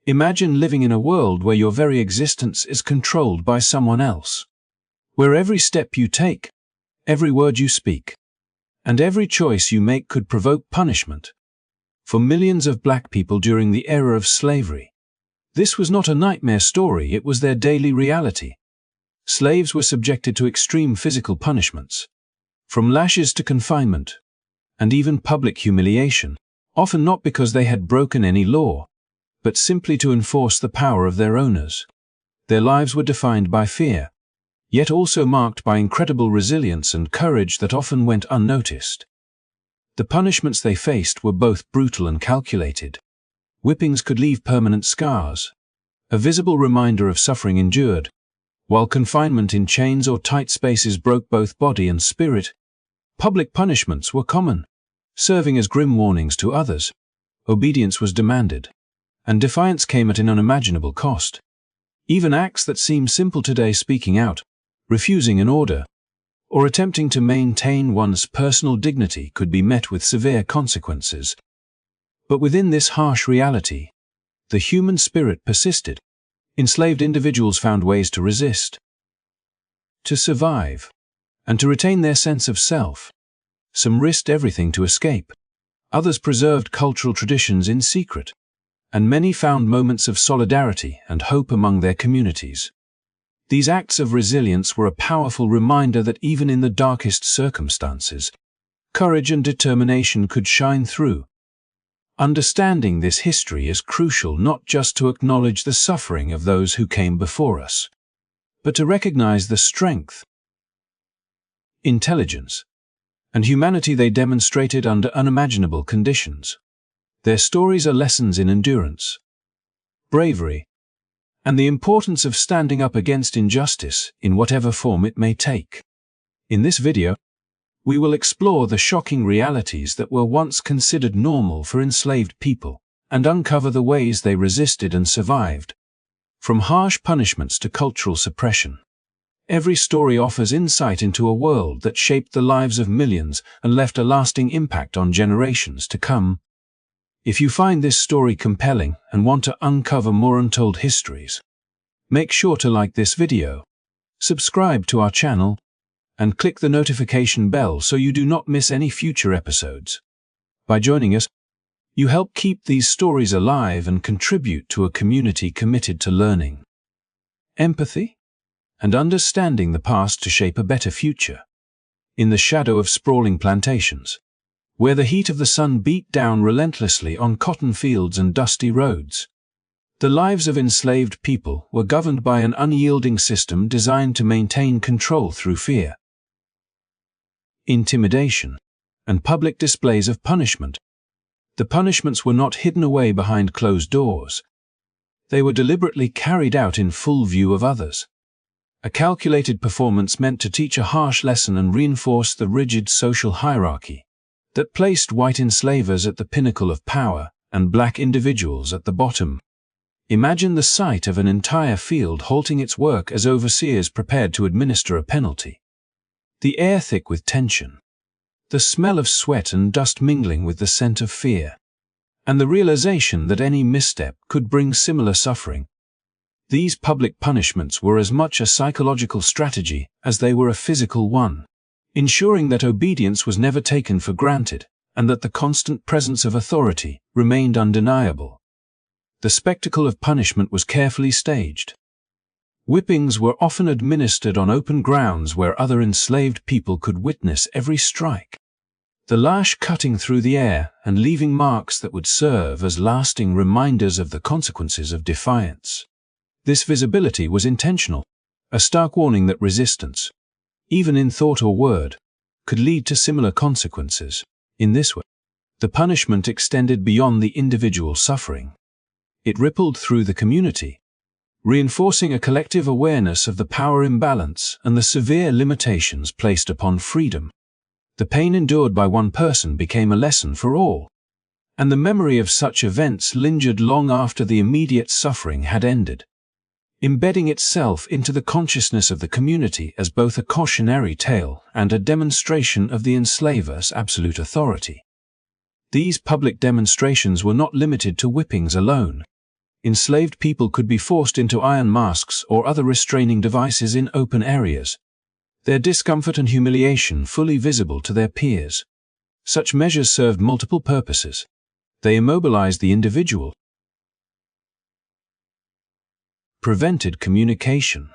Imagine living in a world where your very existence is controlled by someone else, where every step you take, every word you speak, and every choice you make could provoke punishment. For millions of black people during the era of slavery, this was not a nightmare story, it was their daily reality. Slaves were subjected to extreme physical punishments, from lashes to confinement, and even public humiliation, often not because they had broken any law, but simply to enforce the power of their owners. Their lives were defined by fear, yet also marked by incredible resilience and courage that often went unnoticed. The punishments they faced were both brutal and calculated. Whippings could leave permanent scars, a visible reminder of suffering endured, while confinement in chains or tight spaces broke both body and spirit. Public punishments were common, serving as grim warnings to others. Obedience was demanded, and defiance came at an unimaginable cost. Even acts that seem simple today, speaking out, refusing an order, or attempting to maintain one's personal dignity, could be met with severe consequences. But within this harsh reality, the human spirit persisted. Enslaved individuals found ways to resist, to survive, and to retain their sense of self. Some risked everything to escape. Others preserved cultural traditions in secret, and many found moments of solidarity and hope among their communities. These acts of resilience were a powerful reminder that even in the darkest circumstances, courage and determination could shine through. Understanding this history is crucial, not just to acknowledge the suffering of those who came before us, but to recognize the strength, intelligence, and humanity they demonstrated under unimaginable conditions. Their stories are lessons in endurance, bravery, and the importance of standing up against injustice in whatever form it may take. In this video, we will explore the shocking realities that were once considered normal for enslaved people, and uncover the ways they resisted and survived. From harsh punishments to cultural suppression, every story offers insight into a world that shaped the lives of millions and left a lasting impact on generations to come. If you find this story compelling and want to uncover more untold histories, make sure to like this video, subscribe to our channel, and click the notification bell so you do not miss any future episodes. By joining us, you help keep these stories alive and contribute to a community committed to learning, empathy, and understanding the past to shape a better future. In the shadow of sprawling plantations, where the heat of the sun beat down relentlessly on cotton fields and dusty roads, the lives of enslaved people were governed by an unyielding system designed to maintain control through fear, intimidation, and public displays of punishment. The punishments were not hidden away behind closed doors. They were deliberately carried out in full view of others. A calculated performance meant to teach a harsh lesson and reinforce the rigid social hierarchy that placed white enslavers at the pinnacle of power and black individuals at the bottom. Imagine the sight of an entire field halting its work as overseers prepared to administer a penalty. The air thick with tension, the smell of sweat and dust mingling with the scent of fear, and the realization that any misstep could bring similar suffering. These public punishments were as much a psychological strategy as they were a physical one, ensuring that obedience was never taken for granted and that the constant presence of authority remained undeniable. The spectacle of punishment was carefully staged. Whippings were often administered on open grounds where other enslaved people could witness every strike, the lash cutting through the air and leaving marks that would serve as lasting reminders of the consequences of defiance. This visibility was intentional, a stark warning that resistance, even in thought or word, could lead to similar consequences. In this way, the punishment extended beyond the individual suffering. It rippled through the community, reinforcing a collective awareness of the power imbalance and the severe limitations placed upon freedom. The pain endured by one person became a lesson for all, and the memory of such events lingered long after the immediate suffering had ended, embedding itself into the consciousness of the community as both a cautionary tale and a demonstration of the enslaver's absolute authority. These public demonstrations were not limited to whippings alone. enslaved people could be forced into iron masks or other restraining devices in open areas, their discomfort and humiliation fully visible to their peers. Such measures served multiple purposes. They immobilized the individual, prevented communication,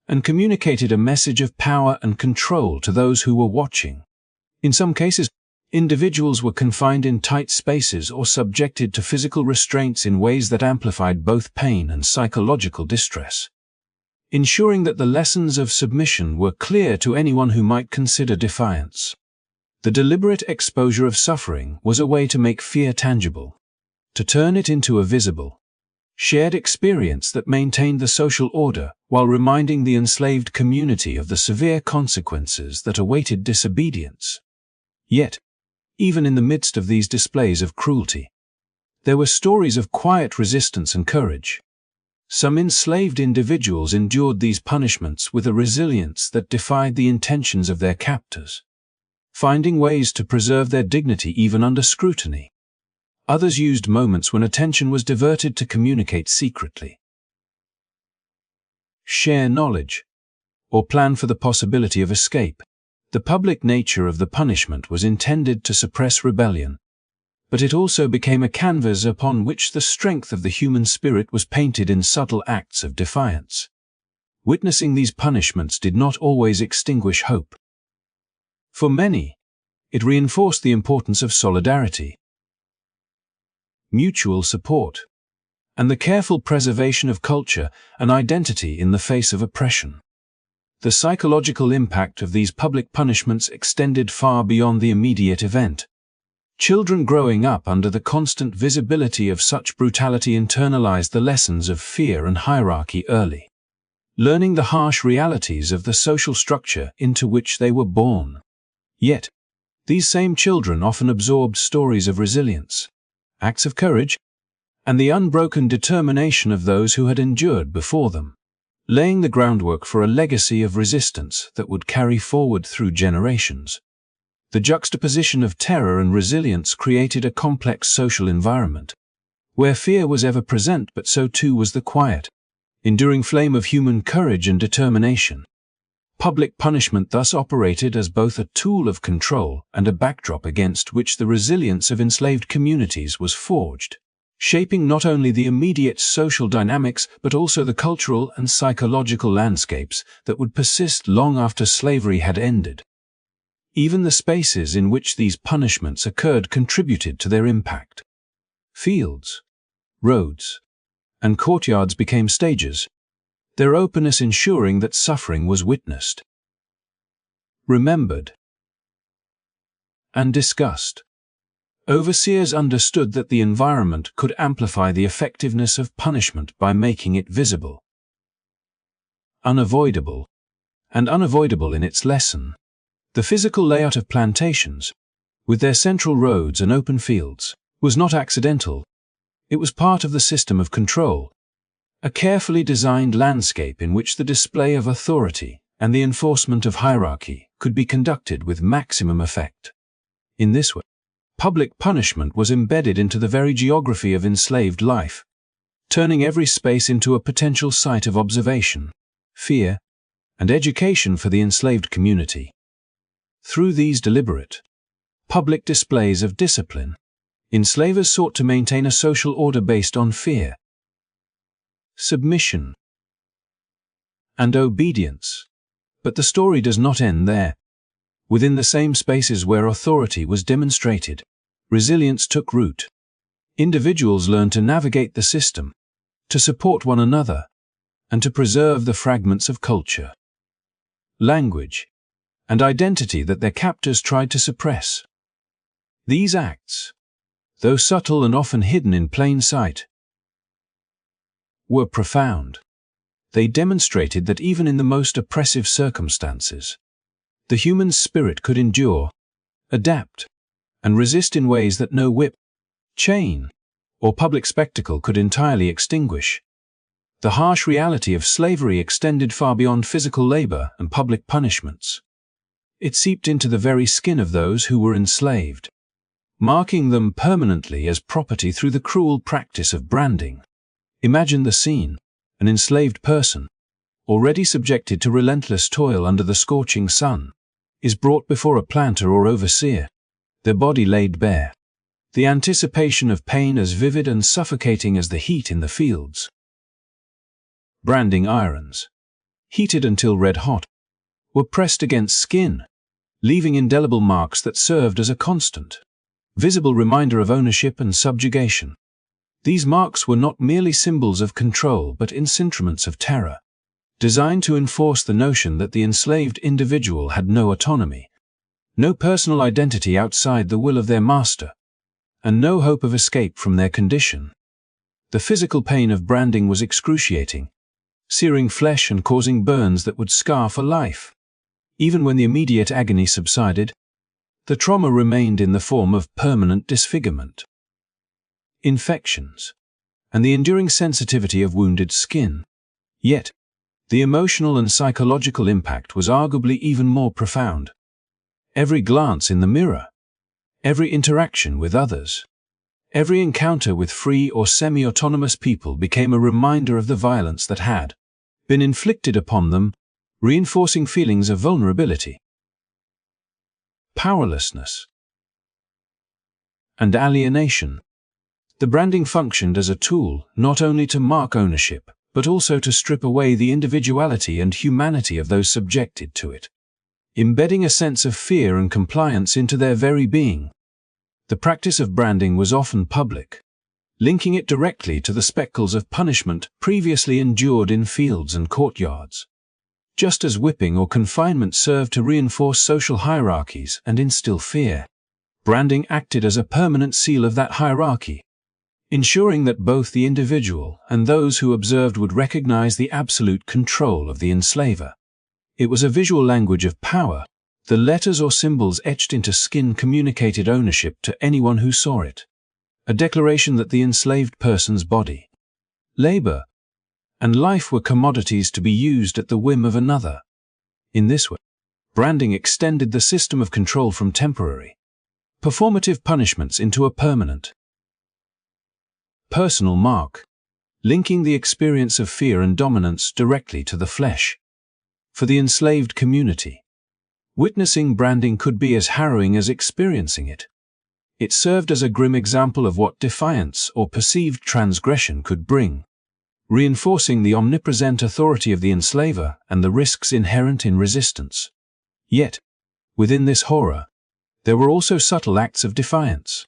and communicated a message of power and control to those who were watching. In some cases, individuals were confined in tight spaces or subjected to physical restraints in ways that amplified both pain and psychological distress, ensuring that the lessons of submission were clear to anyone who might consider defiance. The deliberate exposure of suffering was a way to make fear tangible, to turn it into a visible, shared experience that maintained the social order while reminding the enslaved community of the severe consequences that awaited disobedience. Yet, even in the midst of these displays of cruelty, there were stories of quiet resistance and courage. Some enslaved individuals endured these punishments with a resilience that defied the intentions of their captors, finding ways to preserve their dignity even under scrutiny. Others used moments when attention was diverted to communicate secretly, share knowledge, or plan for the possibility of escape. The public nature of the punishment was intended to suppress rebellion, but it also became a canvas upon which the strength of the human spirit was painted in subtle acts of defiance. Witnessing these punishments did not always extinguish hope. For many, it reinforced the importance of solidarity, mutual support, and the careful preservation of culture and identity in the face of oppression. The psychological impact of these public punishments extended far beyond the immediate event. Children growing up under the constant visibility of such brutality internalized the lessons of fear and hierarchy early, learning the harsh realities of the social structure into which they were born. Yet, these same children often absorbed stories of resilience, acts of courage, and the unbroken determination of those who had endured before them, laying the groundwork for a legacy of resistance that would carry forward through generations. The juxtaposition of terror and resilience created a complex social environment, where fear was ever present, but so too was the quiet, enduring flame of human courage and determination. Public punishment thus operated as both a tool of control and a backdrop against which the resilience of enslaved communities was forged, shaping not only the immediate social dynamics but also the cultural and psychological landscapes that would persist long after slavery had ended. Even the spaces in which these punishments occurred contributed to their impact. Fields, roads, and courtyards became stages, their openness ensuring that suffering was witnessed, remembered, and discussed. Overseers understood that the environment could amplify the effectiveness of punishment by making it visible, unavoidable, and unavoidable in its lesson. The physical layout of plantations, with their central roads and open fields, was not accidental. It was part of the system of control, a carefully designed landscape in which the display of authority and the enforcement of hierarchy could be conducted with maximum effect. In this way, public punishment was embedded into the very geography of enslaved life, turning every space into a potential site of observation, fear, and education for the enslaved community. Through these deliberate, public displays of discipline, enslavers sought to maintain a social order based on fear, submission, and obedience. But the story does not end there. Within the same spaces where authority was demonstrated, resilience took root. Individuals learned to navigate the system, to support one another, and to preserve the fragments of culture, language, and identity that their captors tried to suppress. These acts, though subtle and often hidden in plain sight, were profound. They demonstrated that even in the most oppressive circumstances, the human spirit could endure, adapt, and resist in ways that no whip, chain, or public spectacle could entirely extinguish. The harsh reality of slavery extended far beyond physical labor and public punishments. It seeped into the very skin of those who were enslaved, marking them permanently as property through the cruel practice of branding. Imagine the scene: an enslaved person, already subjected to relentless toil under the scorching sun, is brought before a planter or overseer, their body laid bare, the anticipation of pain as vivid and suffocating as the heat in the fields. Branding irons, heated until red hot, were pressed against skin, leaving indelible marks that served as a constant, visible reminder of ownership and subjugation. These marks were not merely symbols of control but instruments of terror, designed to enforce the notion that the enslaved individual had no autonomy, no personal identity outside the will of their master, and no hope of escape from their condition. The physical pain of branding was excruciating, searing flesh and causing burns that would scar for life. Even when the immediate agony subsided, the trauma remained in the form of permanent disfigurement, infections, and the enduring sensitivity of wounded skin. Yet, the emotional and psychological impact was arguably even more profound. Every glance in the mirror, every interaction with others, every encounter with free or semi-autonomous people became a reminder of the violence that had been inflicted upon them, reinforcing feelings of vulnerability, powerlessness, and alienation. The branding functioned as a tool not only to mark ownership, but also to strip away the individuality and humanity of those subjected to it, embedding a sense of fear and compliance into their very being. The practice of branding was often public, linking it directly to the spectacles of punishment previously endured in fields and courtyards. Just as whipping or confinement served to reinforce social hierarchies and instill fear, branding acted as a permanent seal of that hierarchy, ensuring that both the individual and those who observed would recognize the absolute control of the enslaver. It was a visual language of power. The letters or symbols etched into skin communicated ownership to anyone who saw it, a declaration that the enslaved person's body, labor, and life were commodities to be used at the whim of another. In this way, branding extended the system of control from temporary, performative punishments into a permanent, personal mark, linking the experience of fear and dominance directly to the flesh. For the enslaved community, witnessing branding could be as harrowing as experiencing it. It served as a grim example of what defiance or perceived transgression could bring, reinforcing the omnipresent authority of the enslaver and the risks inherent in resistance. Yet, within this horror, there were also subtle acts of defiance.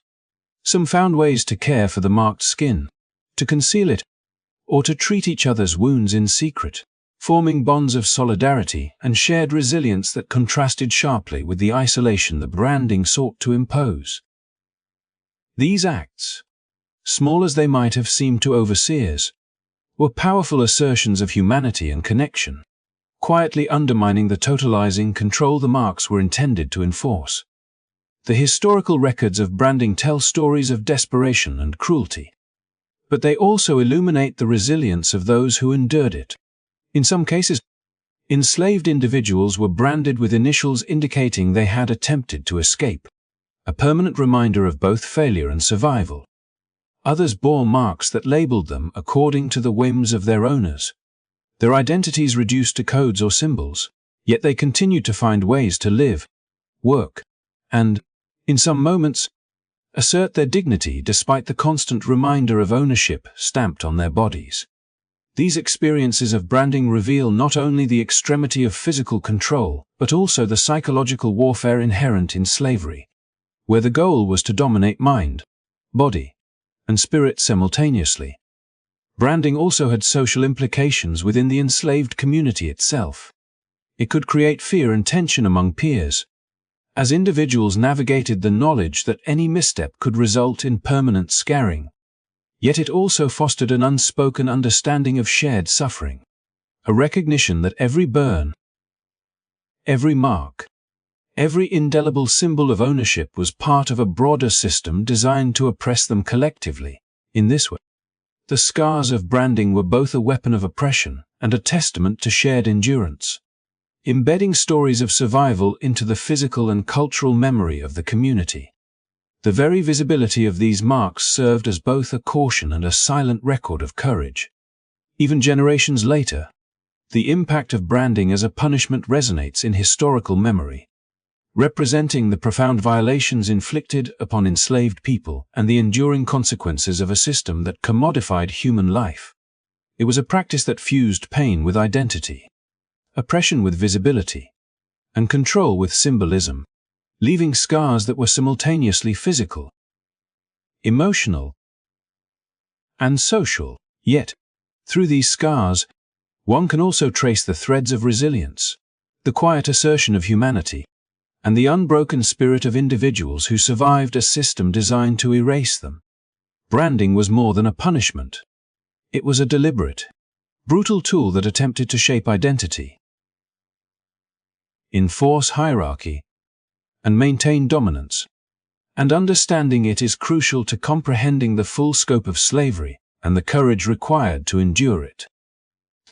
Some found ways to care for the marked skin, to conceal it, or to treat each other's wounds in secret, forming bonds of solidarity and shared resilience that contrasted sharply with the isolation the branding sought to impose. These acts, small as they might have seemed to overseers, were powerful assertions of humanity and connection, quietly undermining the totalizing control the marks were intended to enforce. The historical records of branding tell stories of desperation and cruelty, but they also illuminate the resilience of those who endured it. In some cases, enslaved individuals were branded with initials indicating they had attempted to escape, a permanent reminder of both failure and survival. Others bore marks that labeled them according to the whims of their owners, their identities reduced to codes or symbols, yet they continued to find ways to live, work, and, in some moments, assert their dignity despite the constant reminder of ownership stamped on their bodies. These experiences of branding reveal not only the extremity of physical control, but also the psychological warfare inherent in slavery, where the goal was to dominate mind, body, and spirit simultaneously. Branding also had social implications within the enslaved community itself. It could create fear and tension among peers, as individuals navigated the knowledge that any misstep could result in permanent scarring. Yet it also fostered an unspoken understanding of shared suffering, a recognition that every burn, every mark, every indelible symbol of ownership was part of a broader system designed to oppress them collectively. In this way, the scars of branding were both a weapon of oppression and a testament to shared endurance, embedding stories of survival into the physical and cultural memory of the community. The very visibility of these marks served as both a caution and a silent record of courage. Even generations later, the impact of branding as a punishment resonates in historical memory, representing the profound violations inflicted upon enslaved people and the enduring consequences of a system that commodified human life. It was a practice that fused pain with identity, oppression with visibility, and control with symbolism, leaving scars that were simultaneously physical, emotional, and social. Yet, through these scars, one can also trace the threads of resilience, the quiet assertion of humanity, and the unbroken spirit of individuals who survived a system designed to erase them. Branding was more than a punishment. It was a deliberate, brutal tool that attempted to shape identity, enforce hierarchy, and maintain dominance. And understanding it is crucial to comprehending the full scope of slavery and the courage required to endure it.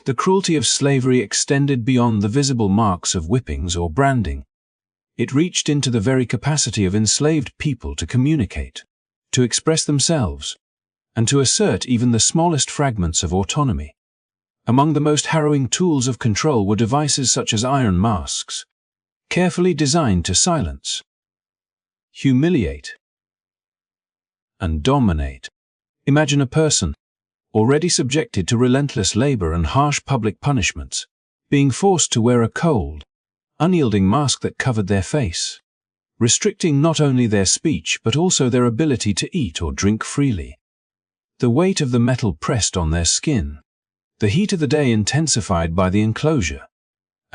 The cruelty of slavery extended beyond the visible marks of whippings or branding. It reached into the very capacity of enslaved people to communicate, to express themselves, and to assert even the smallest fragments of autonomy. Among the most harrowing tools of control were devices such as iron masks, carefully designed to silence, humiliate, and dominate. Imagine a person, already subjected to relentless labor and harsh public punishments, being forced to wear a cold, unyielding mask that covered their face, restricting not only their speech but also their ability to eat or drink freely. The weight of the metal pressed on their skin, the heat of the day intensified by the enclosure,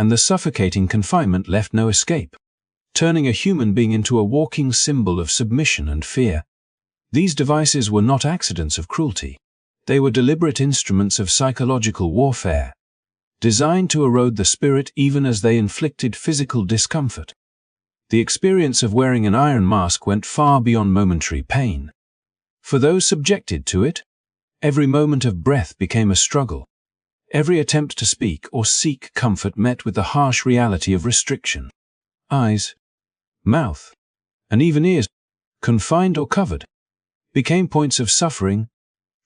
and the suffocating confinement left no escape, turning a human being into a walking symbol of submission and fear. These devices were not accidents of cruelty. They were deliberate instruments of psychological warfare, designed to erode the spirit even as they inflicted physical discomfort. The experience of wearing an iron mask went far beyond momentary pain. For those subjected to it, every moment of breath became a struggle. Every attempt to speak or seek comfort met with the harsh reality of restriction. Eyes, mouth, and even ears, confined or covered, became points of suffering,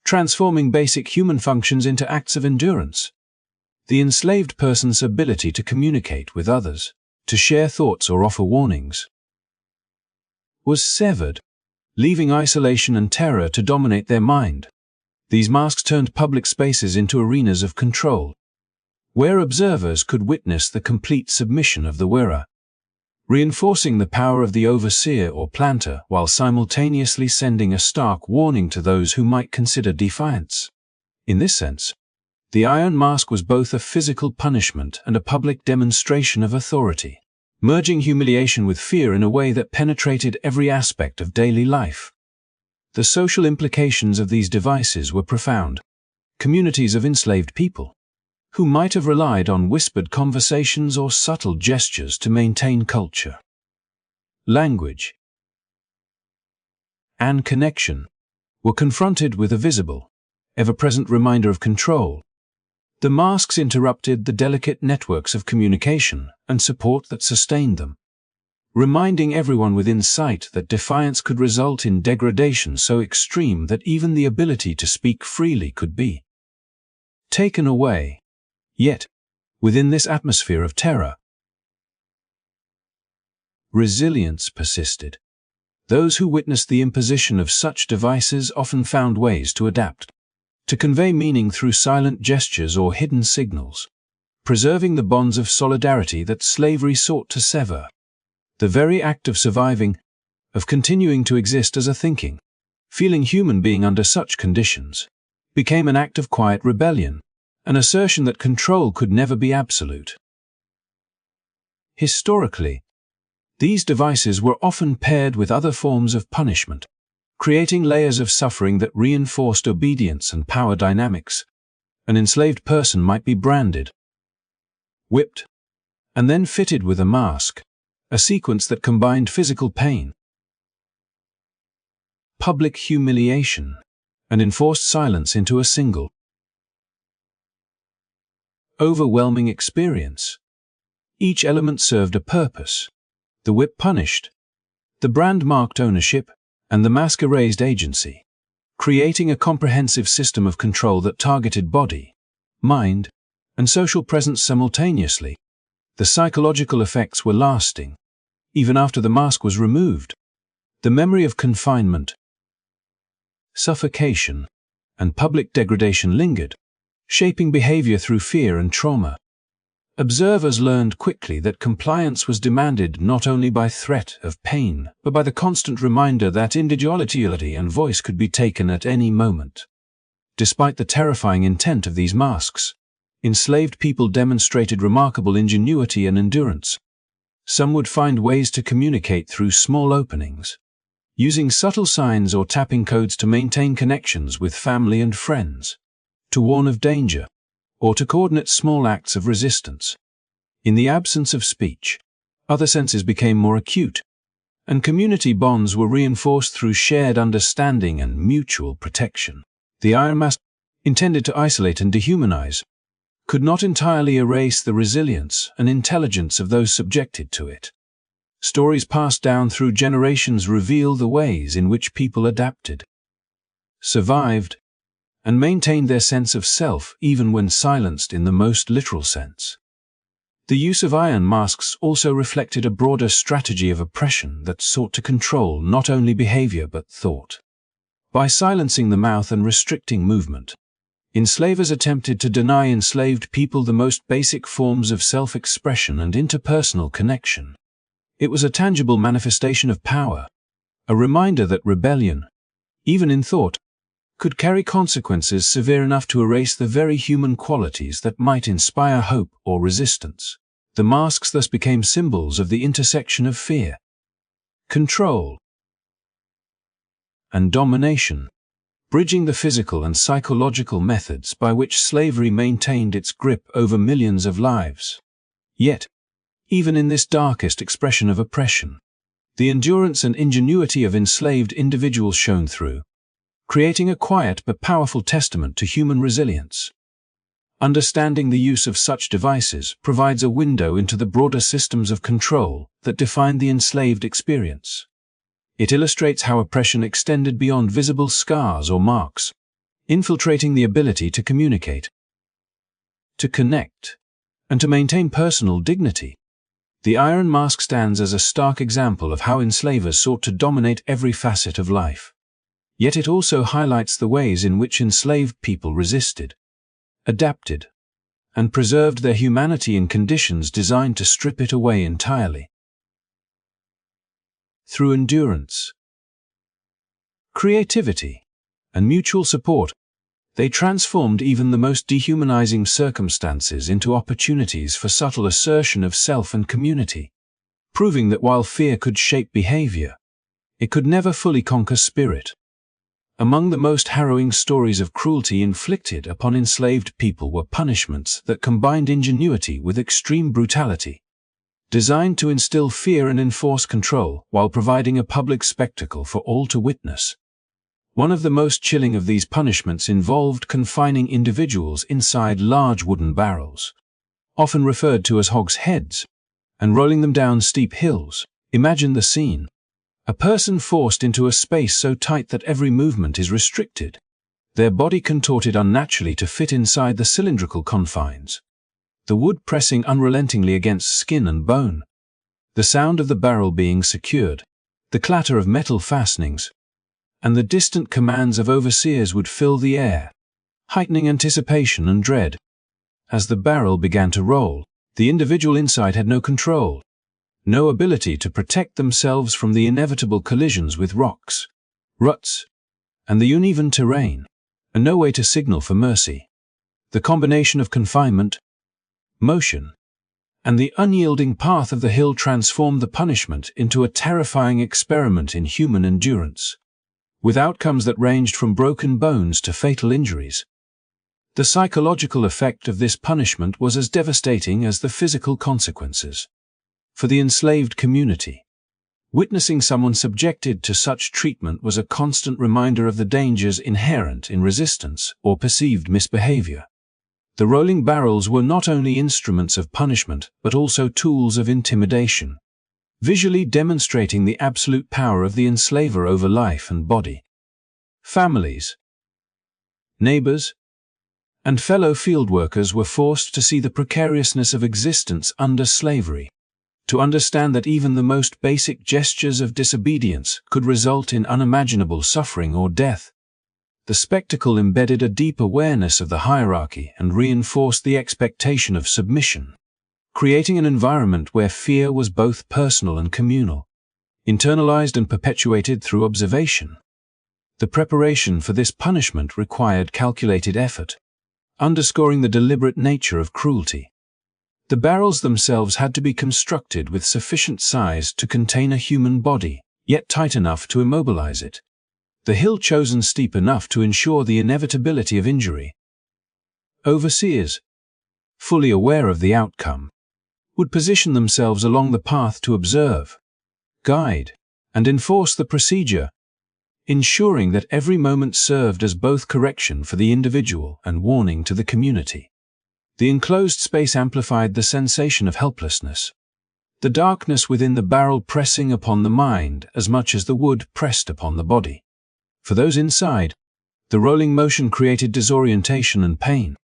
transforming basic human functions into acts of endurance. The enslaved person's ability to communicate with others, to share thoughts or offer warnings, was severed, leaving isolation and terror to dominate their mind. These masks turned public spaces into arenas of control, where observers could witness the complete submission of the wearer, reinforcing the power of the overseer or planter while simultaneously sending a stark warning to those who might consider defiance. In this sense, the iron mask was both a physical punishment and a public demonstration of authority, merging humiliation with fear in a way that penetrated every aspect of daily life. The social implications of these devices were profound. Communities of enslaved people, who might have relied on whispered conversations or subtle gestures to maintain culture, language, and connection, were confronted with a visible, ever-present reminder of control. The masks interrupted the delicate networks of communication and support that sustained them, reminding everyone within sight that defiance could result in degradation so extreme that even the ability to speak freely could be taken away. Yet, within this atmosphere of terror, resilience persisted. Those who witnessed the imposition of such devices often found ways to adapt, to convey meaning through silent gestures or hidden signals, preserving the bonds of solidarity that slavery sought to sever. The very act of surviving, of continuing to exist as a thinking, feeling human being under such conditions, became an act of quiet rebellion, an assertion that control could never be absolute. Historically, these devices were often paired with other forms of punishment, creating layers of suffering that reinforced obedience and power dynamics. An enslaved person might be branded, whipped, and then fitted with a mask, a sequence that combined physical pain, public humiliation, and enforced silence into a single, overwhelming experience. Each element served a purpose. The whip punished, the brand marked ownership, and the mask erased agency, creating a comprehensive system of control that targeted body, mind, and social presence simultaneously. The psychological effects were lasting, even after the mask was removed. The memory of confinement, suffocation, and public degradation lingered, shaping behavior through fear and trauma. Observers learned quickly that compliance was demanded not only by threat of pain, but by the constant reminder that individuality and voice could be taken at any moment. Despite the terrifying intent of these masks, enslaved people demonstrated remarkable ingenuity and endurance. Some would find ways to communicate through small openings, using subtle signs or tapping codes to maintain connections with family and friends, to warn of danger, or to coordinate small acts of resistance. In the absence of speech, other senses became more acute, and community bonds were reinforced through shared understanding and mutual protection. The iron mask, intended to isolate and dehumanize, could not entirely erase the resilience and intelligence of those subjected to it. Stories passed down through generations reveal the ways in which people adapted, survived, and maintained their sense of self even when silenced in the most literal sense. The use of iron masks also reflected a broader strategy of oppression that sought to control not only behavior but thought. By silencing the mouth and restricting movement, enslavers attempted to deny enslaved people the most basic forms of self-expression and interpersonal connection. It was a tangible manifestation of power, a reminder that rebellion, even in thought, could carry consequences severe enough to erase the very human qualities that might inspire hope or resistance. The masks thus became symbols of the intersection of fear, control, and domination, bridging the physical and psychological methods by which slavery maintained its grip over millions of lives. Yet, even in this darkest expression of oppression, the endurance and ingenuity of enslaved individuals shone through, creating a quiet but powerful testament to human resilience. Understanding the use of such devices provides a window into the broader systems of control that define the enslaved experience. It illustrates how oppression extended beyond visible scars or marks, infiltrating the ability to communicate, to connect, and to maintain personal dignity. The iron mask stands as a stark example of how enslavers sought to dominate every facet of life. Yet it also highlights the ways in which enslaved people resisted, adapted, and preserved their humanity in conditions designed to strip it away entirely. Through endurance, creativity, and mutual support, they transformed even the most dehumanizing circumstances into opportunities for subtle assertion of self and community, proving that while fear could shape behavior, it could never fully conquer spirit. Among the most harrowing stories of cruelty inflicted upon enslaved people were punishments that combined ingenuity with extreme brutality, designed to instill fear and enforce control while providing a public spectacle for all to witness. One of the most chilling of these punishments involved confining individuals inside large wooden barrels, often referred to as hogs' heads, and rolling them down steep hills. Imagine the scene. A person forced into a space so tight that every movement is restricted, their body contorted unnaturally to fit inside the cylindrical confines, the wood pressing unrelentingly against skin and bone, the sound of the barrel being secured, the clatter of metal fastenings, and the distant commands of overseers would fill the air, heightening anticipation and dread. As the barrel began to roll, the individual inside had no control, no ability to protect themselves from the inevitable collisions with rocks, ruts, and the uneven terrain, and no way to signal for mercy. The combination of confinement, motion, and the unyielding path of the hill transformed the punishment into a terrifying experiment in human endurance, with outcomes that ranged from broken bones to fatal injuries. The psychological effect of this punishment was as devastating as the physical consequences. For the enslaved community, witnessing someone subjected to such treatment was a constant reminder of the dangers inherent in resistance or perceived misbehavior. The rolling barrels were not only instruments of punishment but also tools of intimidation, visually demonstrating the absolute power of the enslaver over life and body. Families, neighbors, and fellow fieldworkers were forced to see the precariousness of existence under slavery, to understand that even the most basic gestures of disobedience could result in unimaginable suffering or death. The spectacle embedded a deep awareness of the hierarchy and reinforced the expectation of submission, creating an environment where fear was both personal and communal, internalized and perpetuated through observation. The preparation for this punishment required calculated effort, underscoring the deliberate nature of cruelty. The barrels themselves had to be constructed with sufficient size to contain a human body, yet tight enough to immobilize it. The hill chosen steep enough to ensure the inevitability of injury. Overseers, fully aware of the outcome, would position themselves along the path to observe, guide, and enforce the procedure, ensuring that every moment served as both correction for the individual and warning to the community. The enclosed space amplified the sensation of helplessness, the darkness within the barrel pressing upon the mind as much as the wood pressed upon the body. For those inside, the rolling motion created disorientation and pain,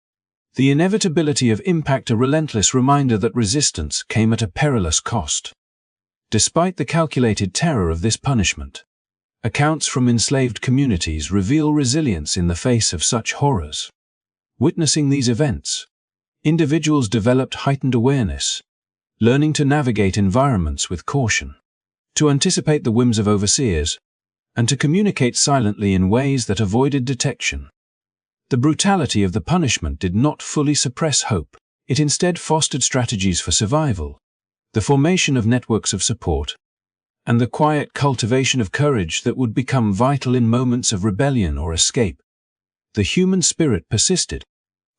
the inevitability of impact a relentless reminder that resistance came at a perilous cost. Despite the calculated terror of this punishment, accounts from enslaved communities reveal resilience in the face of such horrors. Witnessing these events, individuals developed heightened awareness, learning to navigate environments with caution, to anticipate the whims of overseers, and to communicate silently in ways that avoided detection. The brutality of the punishment did not fully suppress hope, it instead fostered strategies for survival, the formation of networks of support, and the quiet cultivation of courage that would become vital in moments of rebellion or escape. The human spirit persisted,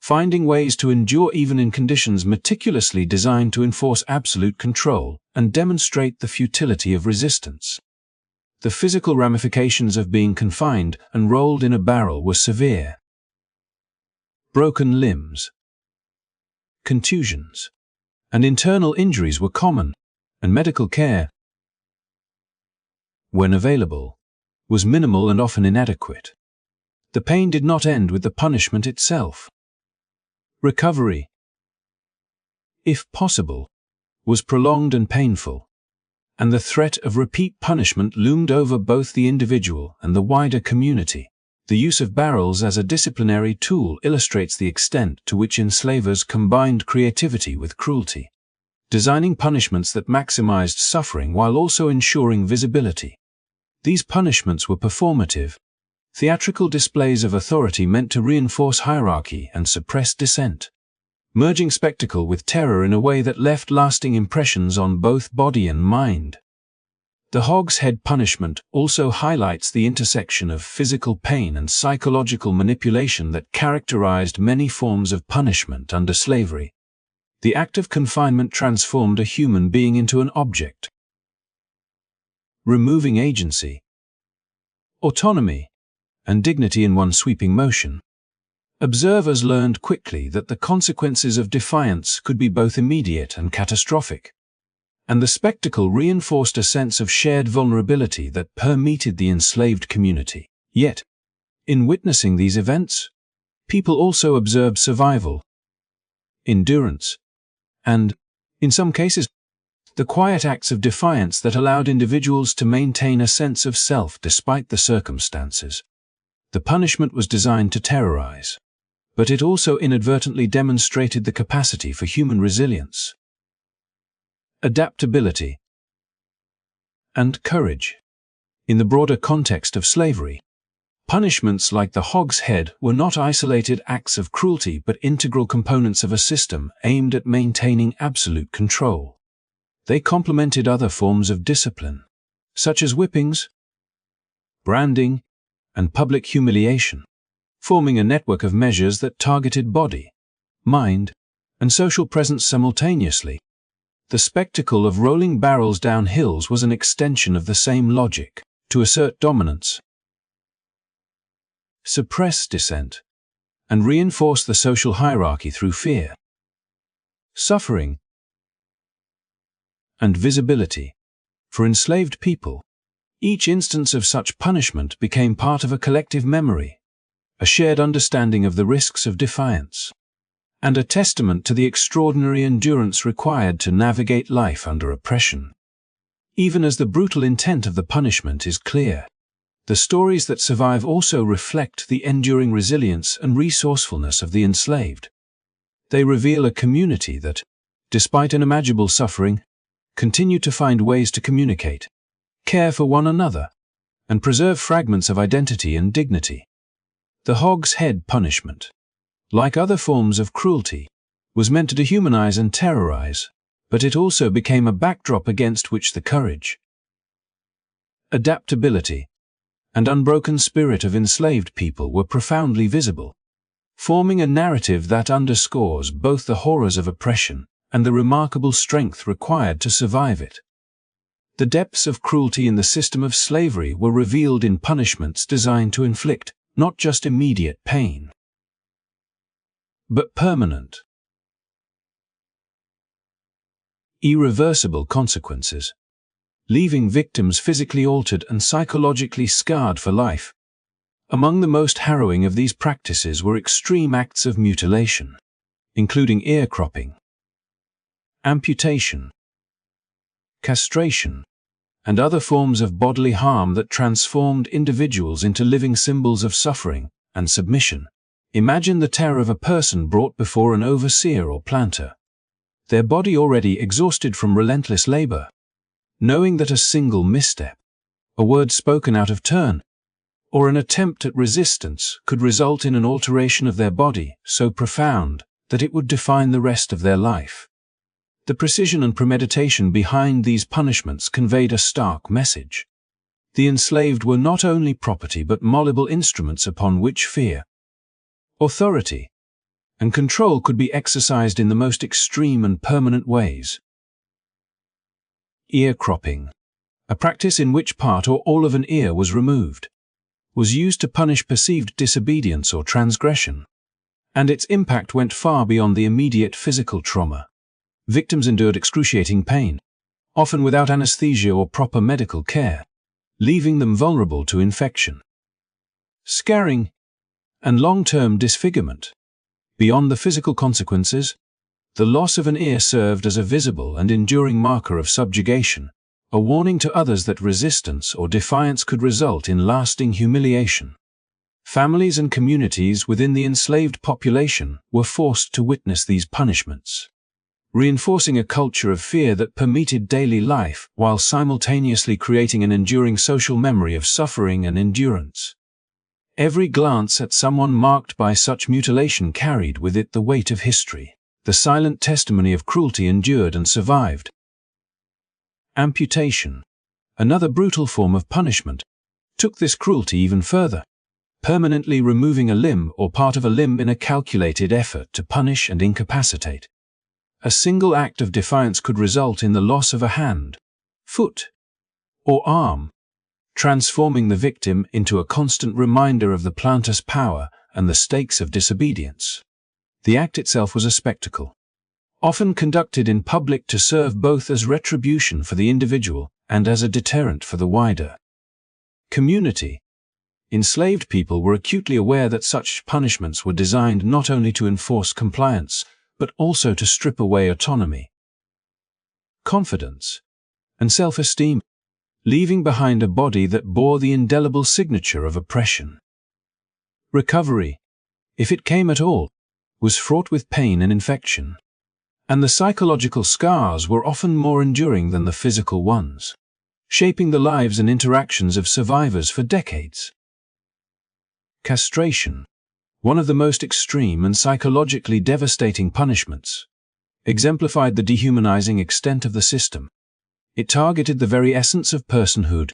finding ways to endure even in conditions meticulously designed to enforce absolute control and demonstrate the futility of resistance. The physical ramifications of being confined and rolled in a barrel were severe. Broken limbs, contusions, and internal injuries were common, and medical care, when available, was minimal and often inadequate. The pain did not end with the punishment itself. Recovery, if possible, was prolonged and painful, and the threat of repeat punishment loomed over both the individual and the wider community. The use of barrels as a disciplinary tool illustrates the extent to which enslavers combined creativity with cruelty, designing punishments that maximized suffering while also ensuring visibility. These punishments were performative, theatrical displays of authority meant to reinforce hierarchy and suppress dissent, merging spectacle with terror in a way that left lasting impressions on both body and mind. The hog's head punishment also highlights the intersection of physical pain and psychological manipulation that characterized many forms of punishment under slavery. The act of confinement transformed a human being into an object, removing agency, autonomy, and dignity in one sweeping motion. Observers learned quickly that the consequences of defiance could be both immediate and catastrophic, and the spectacle reinforced a sense of shared vulnerability that permeated the enslaved community. Yet, in witnessing these events, people also observed survival, endurance, and, in some cases, the quiet acts of defiance that allowed individuals to maintain a sense of self despite the circumstances. The punishment was designed to terrorize, but it also inadvertently demonstrated the capacity for human resilience, adaptability, and courage. In the broader context of slavery, punishments like the hog's head were not isolated acts of cruelty but integral components of a system aimed at maintaining absolute control. They complemented other forms of discipline, such as whippings, branding, and public humiliation, forming a network of measures that targeted body, mind, and social presence simultaneously. The spectacle of rolling barrels down hills was an extension of the same logic, to assert dominance, suppress dissent, and reinforce the social hierarchy through fear, suffering, and visibility. For enslaved people, each instance of such punishment became part of a collective memory, a shared understanding of the risks of defiance, and a testament to the extraordinary endurance required to navigate life under oppression. Even as the brutal intent of the punishment is clear, the stories that survive also reflect the enduring resilience and resourcefulness of the enslaved. They reveal a community that, despite unimaginable suffering, continued to find ways to communicate, care for one another, and preserve fragments of identity and dignity. The hog's head punishment, like other forms of cruelty, was meant to dehumanize and terrorize, but it also became a backdrop against which the courage, adaptability, and unbroken spirit of enslaved people were profoundly visible, forming a narrative that underscores both the horrors of oppression and the remarkable strength required to survive it. The depths of cruelty in the system of slavery were revealed in punishments designed to inflict not just immediate pain, but permanent, irreversible consequences, leaving victims physically altered and psychologically scarred for life. Among the most harrowing of these practices were extreme acts of mutilation, including ear cropping, amputation, castration, and other forms of bodily harm that transformed individuals into living symbols of suffering and submission. Imagine the terror of a person brought before an overseer or planter, their body already exhausted from relentless labor, knowing that a single misstep, a word spoken out of turn, or an attempt at resistance could result in an alteration of their body so profound that it would define the rest of their life. The precision and premeditation behind these punishments conveyed a stark message. The enslaved were not only property but malleable instruments upon which fear, authority, and control could be exercised in the most extreme and permanent ways. Ear cropping, a practice in which part or all of an ear was removed, was used to punish perceived disobedience or transgression, and its impact went far beyond the immediate physical trauma. Victims endured excruciating pain, often without anesthesia or proper medical care, leaving them vulnerable to infection, scarring, and long-term disfigurement. Beyond the physical consequences, the loss of an ear served as a visible and enduring marker of subjugation, a warning to others that resistance or defiance could result in lasting humiliation. Families and communities within the enslaved population were forced to witness these punishments, reinforcing a culture of fear that permeated daily life while simultaneously creating an enduring social memory of suffering and endurance. Every glance at someone marked by such mutilation carried with it the weight of history, the silent testimony of cruelty endured and survived. Amputation, another brutal form of punishment, took this cruelty even further, permanently removing a limb or part of a limb in a calculated effort to punish and incapacitate. A single act of defiance could result in the loss of a hand, foot, or arm, transforming the victim into a constant reminder of the planter's power and the stakes of disobedience. The act itself was a spectacle, often conducted in public to serve both as retribution for the individual and as a deterrent for the wider community. Enslaved people were acutely aware that such punishments were designed not only to enforce compliance, but also to strip away autonomy, confidence, and self-esteem, leaving behind a body that bore the indelible signature of oppression. Recovery, if it came at all, was fraught with pain and infection, and the psychological scars were often more enduring than the physical ones, shaping the lives and interactions of survivors for decades. Castration, one of the most extreme and psychologically devastating punishments, exemplified the dehumanizing extent of the system. It targeted the very essence of personhood,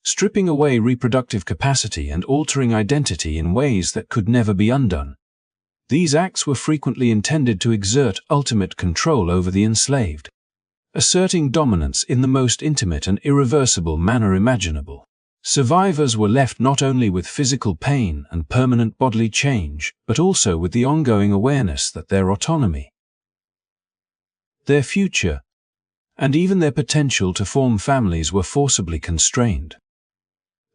stripping away reproductive capacity and altering identity in ways that could never be undone. These acts were frequently intended to exert ultimate control over the enslaved, asserting dominance in the most intimate and irreversible manner imaginable. Survivors were left not only with physical pain and permanent bodily change, but also with the ongoing awareness that their autonomy, their future, and even their potential to form families were forcibly constrained.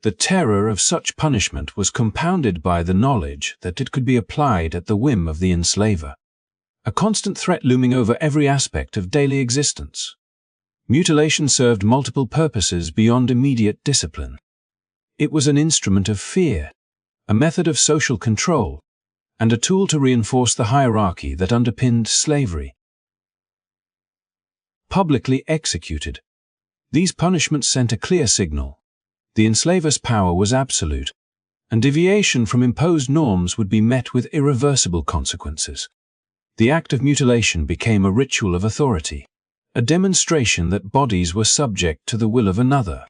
The terror of such punishment was compounded by the knowledge that it could be applied at the whim of the enslaver, a constant threat looming over every aspect of daily existence. Mutilation served multiple purposes beyond immediate discipline. It was an instrument of fear, a method of social control, and a tool to reinforce the hierarchy that underpinned slavery. Publicly executed, these punishments sent a clear signal. The enslaver's power was absolute, and deviation from imposed norms would be met with irreversible consequences. The act of mutilation became a ritual of authority, a demonstration that bodies were subject to the will of another,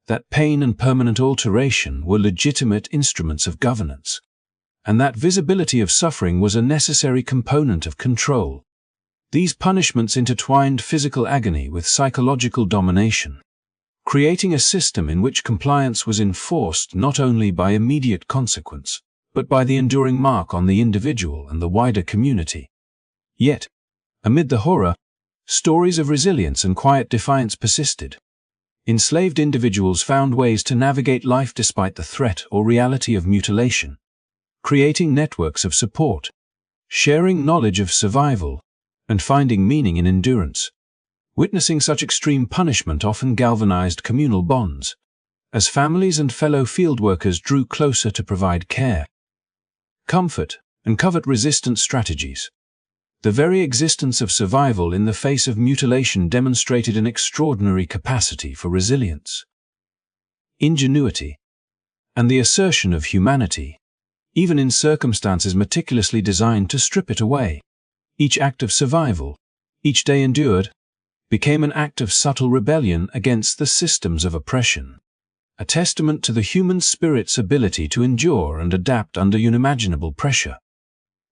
that pain and permanent alteration were legitimate instruments of governance, and that visibility of suffering was a necessary component of control. These punishments intertwined physical agony with psychological domination, creating a system in which compliance was enforced not only by immediate consequence, but by the enduring mark on the individual and the wider community. Yet, amid the horror, stories of resilience and quiet defiance persisted. Enslaved individuals found ways to navigate life despite the threat or reality of mutilation, creating networks of support, sharing knowledge of survival, and finding meaning in endurance. Witnessing such extreme punishment often galvanized communal bonds, as families and fellow field workers drew closer to provide care, comfort, and covert resistance strategies. The very existence of survival in the face of mutilation demonstrated an extraordinary capacity for resilience, ingenuity, and the assertion of humanity, even in circumstances meticulously designed to strip it away. Each act of survival, each day endured, became an act of subtle rebellion against the systems of oppression, a testament to the human spirit's ability to endure and adapt under unimaginable pressure.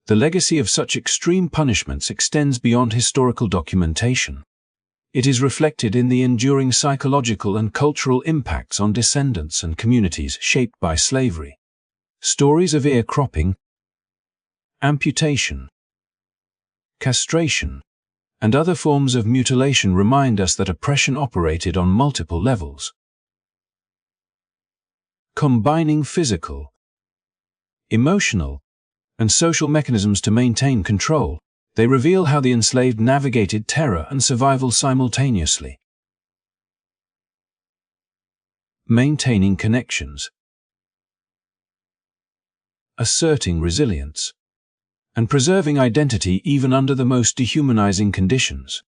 The legacy of such extreme punishments extends beyond historical documentation. It is reflected in the enduring psychological and cultural impacts on descendants and communities shaped by slavery. Stories of ear cropping, amputation, castration, and other forms of mutilation remind us that oppression operated on multiple levels. Combining physical, emotional, and social mechanisms to maintain control, they reveal how the enslaved navigated terror and survival simultaneously. Maintaining connections, asserting resilience, and preserving identity even under the most dehumanizing conditions.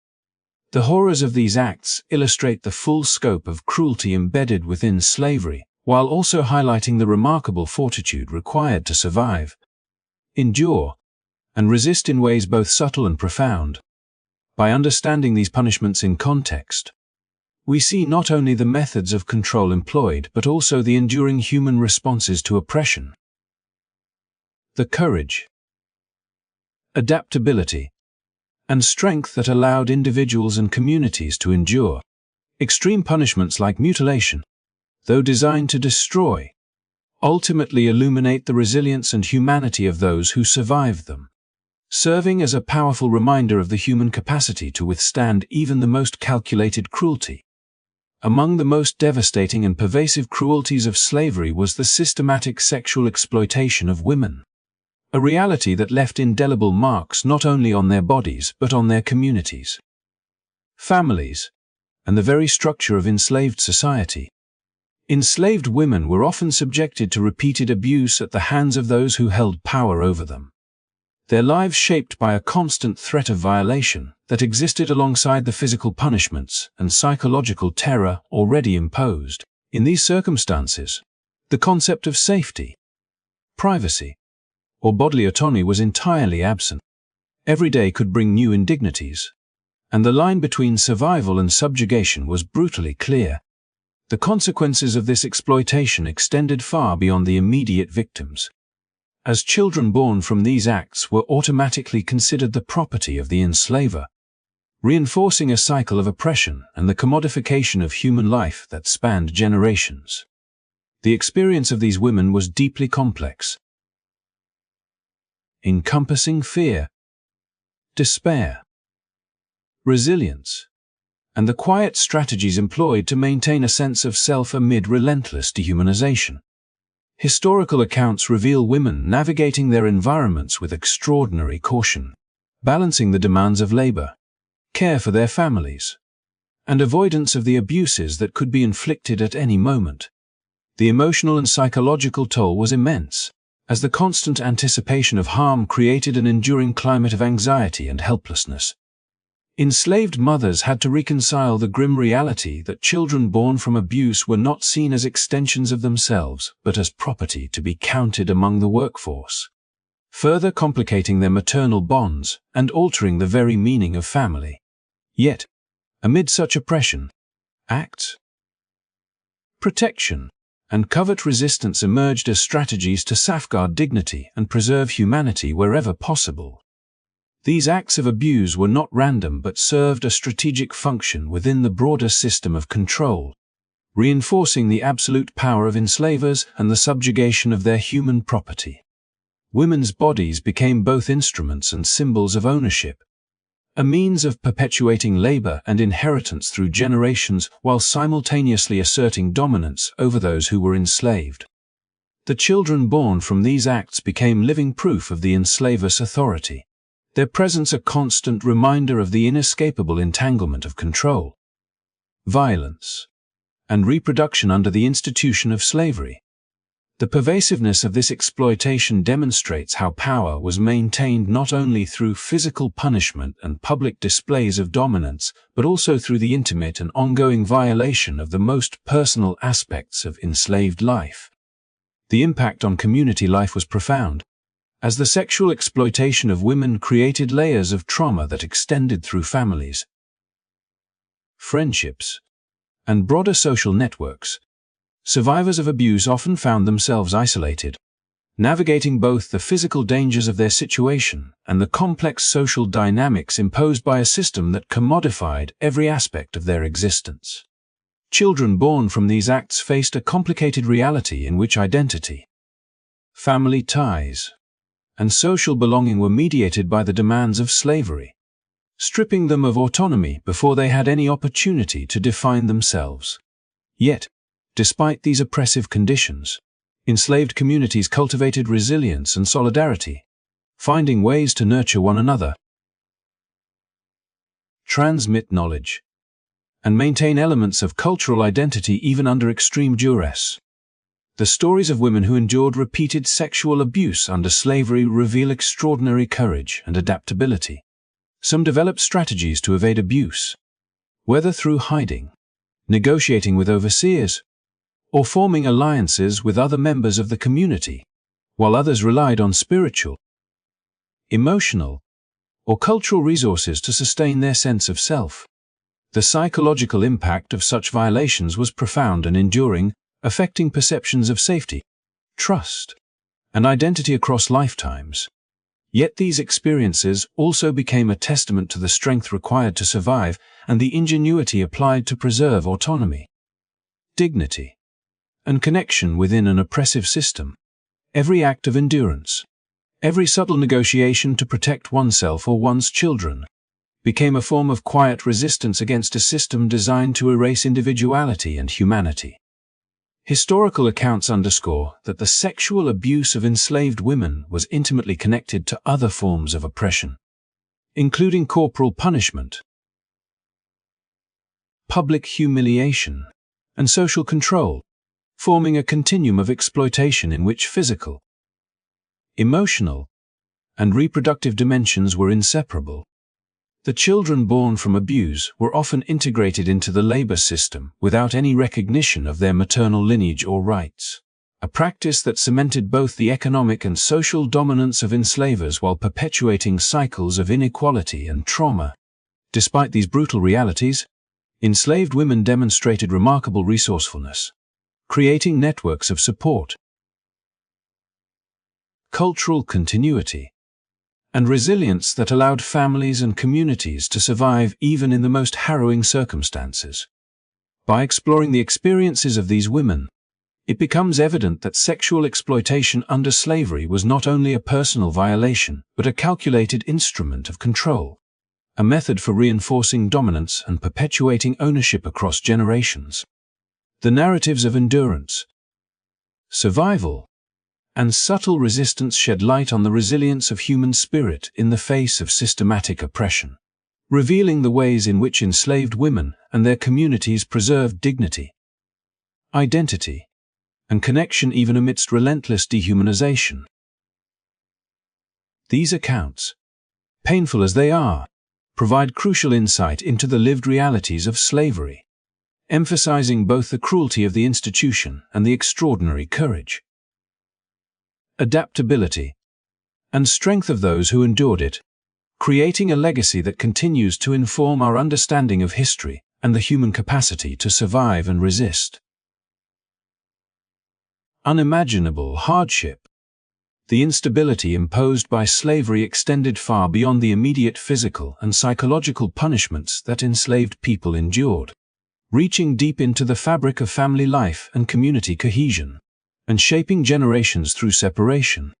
The horrors of these acts illustrate the full scope of cruelty embedded within slavery, while also highlighting the remarkable fortitude required to survive, endure, and resist in ways both subtle and profound. By understanding these punishments in context, we see not only the methods of control employed but also the enduring human responses to oppression. The courage, adaptability, and strength that allowed individuals and communities to endure extreme punishments like mutilation, though designed to destroy, ultimately illuminate the resilience and humanity of those who survived them, serving as a powerful reminder of the human capacity to withstand even the most calculated cruelty. Among the most devastating and pervasive cruelties of slavery was the systematic sexual exploitation of women, a reality that left indelible marks not only on their bodies but on their communities, families, and the very structure of enslaved society. Enslaved women were often subjected to repeated abuse at the hands of those who held power over them, their lives shaped by a constant threat of violation that existed alongside the physical punishments and psychological terror already imposed. In these circumstances, the concept of safety, privacy, or bodily autonomy was entirely absent. Every day could bring new indignities, and the line between survival and subjugation was brutally clear. The consequences of this exploitation extended far beyond the immediate victims, as children born from these acts were automatically considered the property of the enslaver, reinforcing a cycle of oppression and the commodification of human life that spanned generations. The experience of these women was deeply complex, encompassing fear, despair, resilience, and the quiet strategies employed to maintain a sense of self amid relentless dehumanization. Historical accounts reveal women navigating their environments with extraordinary caution, balancing the demands of labor, care for their families, and avoidance of the abuses that could be inflicted at any moment. The emotional and psychological toll was immense, as the constant anticipation of harm created an enduring climate of anxiety and helplessness. Enslaved mothers had to reconcile the grim reality that children born from abuse were not seen as extensions of themselves, but as property to be counted among the workforce, further complicating their maternal bonds and altering the very meaning of family. Yet, amid such oppression, acts, protection, and covert resistance emerged as strategies to safeguard dignity and preserve humanity wherever possible. These acts of abuse were not random but served a strategic function within the broader system of control, reinforcing the absolute power of enslavers and the subjugation of their human property. Women's bodies became both instruments and symbols of ownership, a means of perpetuating labor and inheritance through generations while simultaneously asserting dominance over those who were enslaved. The children born from these acts became living proof of the enslaver's authority, their presence a constant reminder of the inescapable entanglement of control, violence, and reproduction under the institution of slavery. The pervasiveness of this exploitation demonstrates how power was maintained not only through physical punishment and public displays of dominance, but also through the intimate and ongoing violation of the most personal aspects of enslaved life. The impact on community life was profound, as the sexual exploitation of women created layers of trauma that extended through families, friendships, and broader social networks. Survivors of abuse often found themselves isolated, navigating both the physical dangers of their situation and the complex social dynamics imposed by a system that commodified every aspect of their existence. Children born from these acts faced a complicated reality in which identity, family ties, and social belonging were mediated by the demands of slavery, stripping them of autonomy before they had any opportunity to define themselves. Yet, despite these oppressive conditions, enslaved communities cultivated resilience and solidarity, finding ways to nurture one another, transmit knowledge, and maintain elements of cultural identity even under extreme duress. The stories of women who endured repeated sexual abuse under slavery reveal extraordinary courage and adaptability. Some developed strategies to evade abuse, whether through hiding, negotiating with overseers, or forming alliances with other members of the community, while others relied on spiritual, emotional, or cultural resources to sustain their sense of self. The psychological impact of such violations was profound and enduring, affecting perceptions of safety, trust, and identity across lifetimes. Yet these experiences also became a testament to the strength required to survive and the ingenuity applied to preserve autonomy, dignity, and connection within an oppressive system. Every act of endurance, every subtle negotiation to protect oneself or one's children, became a form of quiet resistance against a system designed to erase individuality and humanity. Historical accounts underscore that the sexual abuse of enslaved women was intimately connected to other forms of oppression, including corporal punishment, public humiliation, and social control, forming a continuum of exploitation in which physical, emotional, and reproductive dimensions were inseparable. The children born from abuse were often integrated into the labor system without any recognition of their maternal lineage or rights, a practice that cemented both the economic and social dominance of enslavers while perpetuating cycles of inequality and trauma. Despite these brutal realities, enslaved women demonstrated remarkable resourcefulness, creating networks of support, cultural continuity, and resilience that allowed families and communities to survive even in the most harrowing circumstances. By exploring the experiences of these women, it becomes evident that sexual exploitation under slavery was not only a personal violation, but a calculated instrument of control, a method for reinforcing dominance and perpetuating ownership across generations. The narratives of endurance, survival, and subtle resistance shed light on the resilience of human spirit in the face of systematic oppression, revealing the ways in which enslaved women and their communities preserved dignity, identity, and connection even amidst relentless dehumanization. These accounts, painful as they are, provide crucial insight into the lived realities of slavery, emphasizing both the cruelty of the institution and the extraordinary courage, adaptability, and strength of those who endured it, creating a legacy that continues to inform our understanding of history and the human capacity to survive and resist. Unimaginable hardship. The instability imposed by slavery extended far beyond the immediate physical and psychological punishments that enslaved people endured, reaching deep into the fabric of family life and community cohesion, and shaping generations through separation,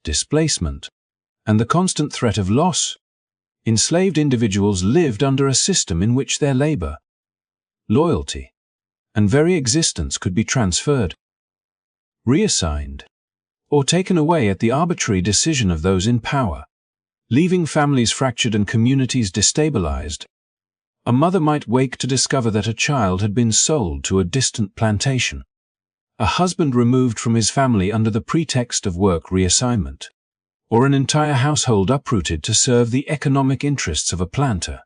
displacement, and the constant threat of loss. Enslaved individuals lived under a system in which their labor, loyalty, and very existence could be transferred, reassigned, or taken away at the arbitrary decision of those in power, leaving families fractured and communities destabilized. A mother might wake to discover that a child had been sold to a distant plantation, a husband removed from his family under the pretext of work reassignment, or an entire household uprooted to serve the economic interests of a planter,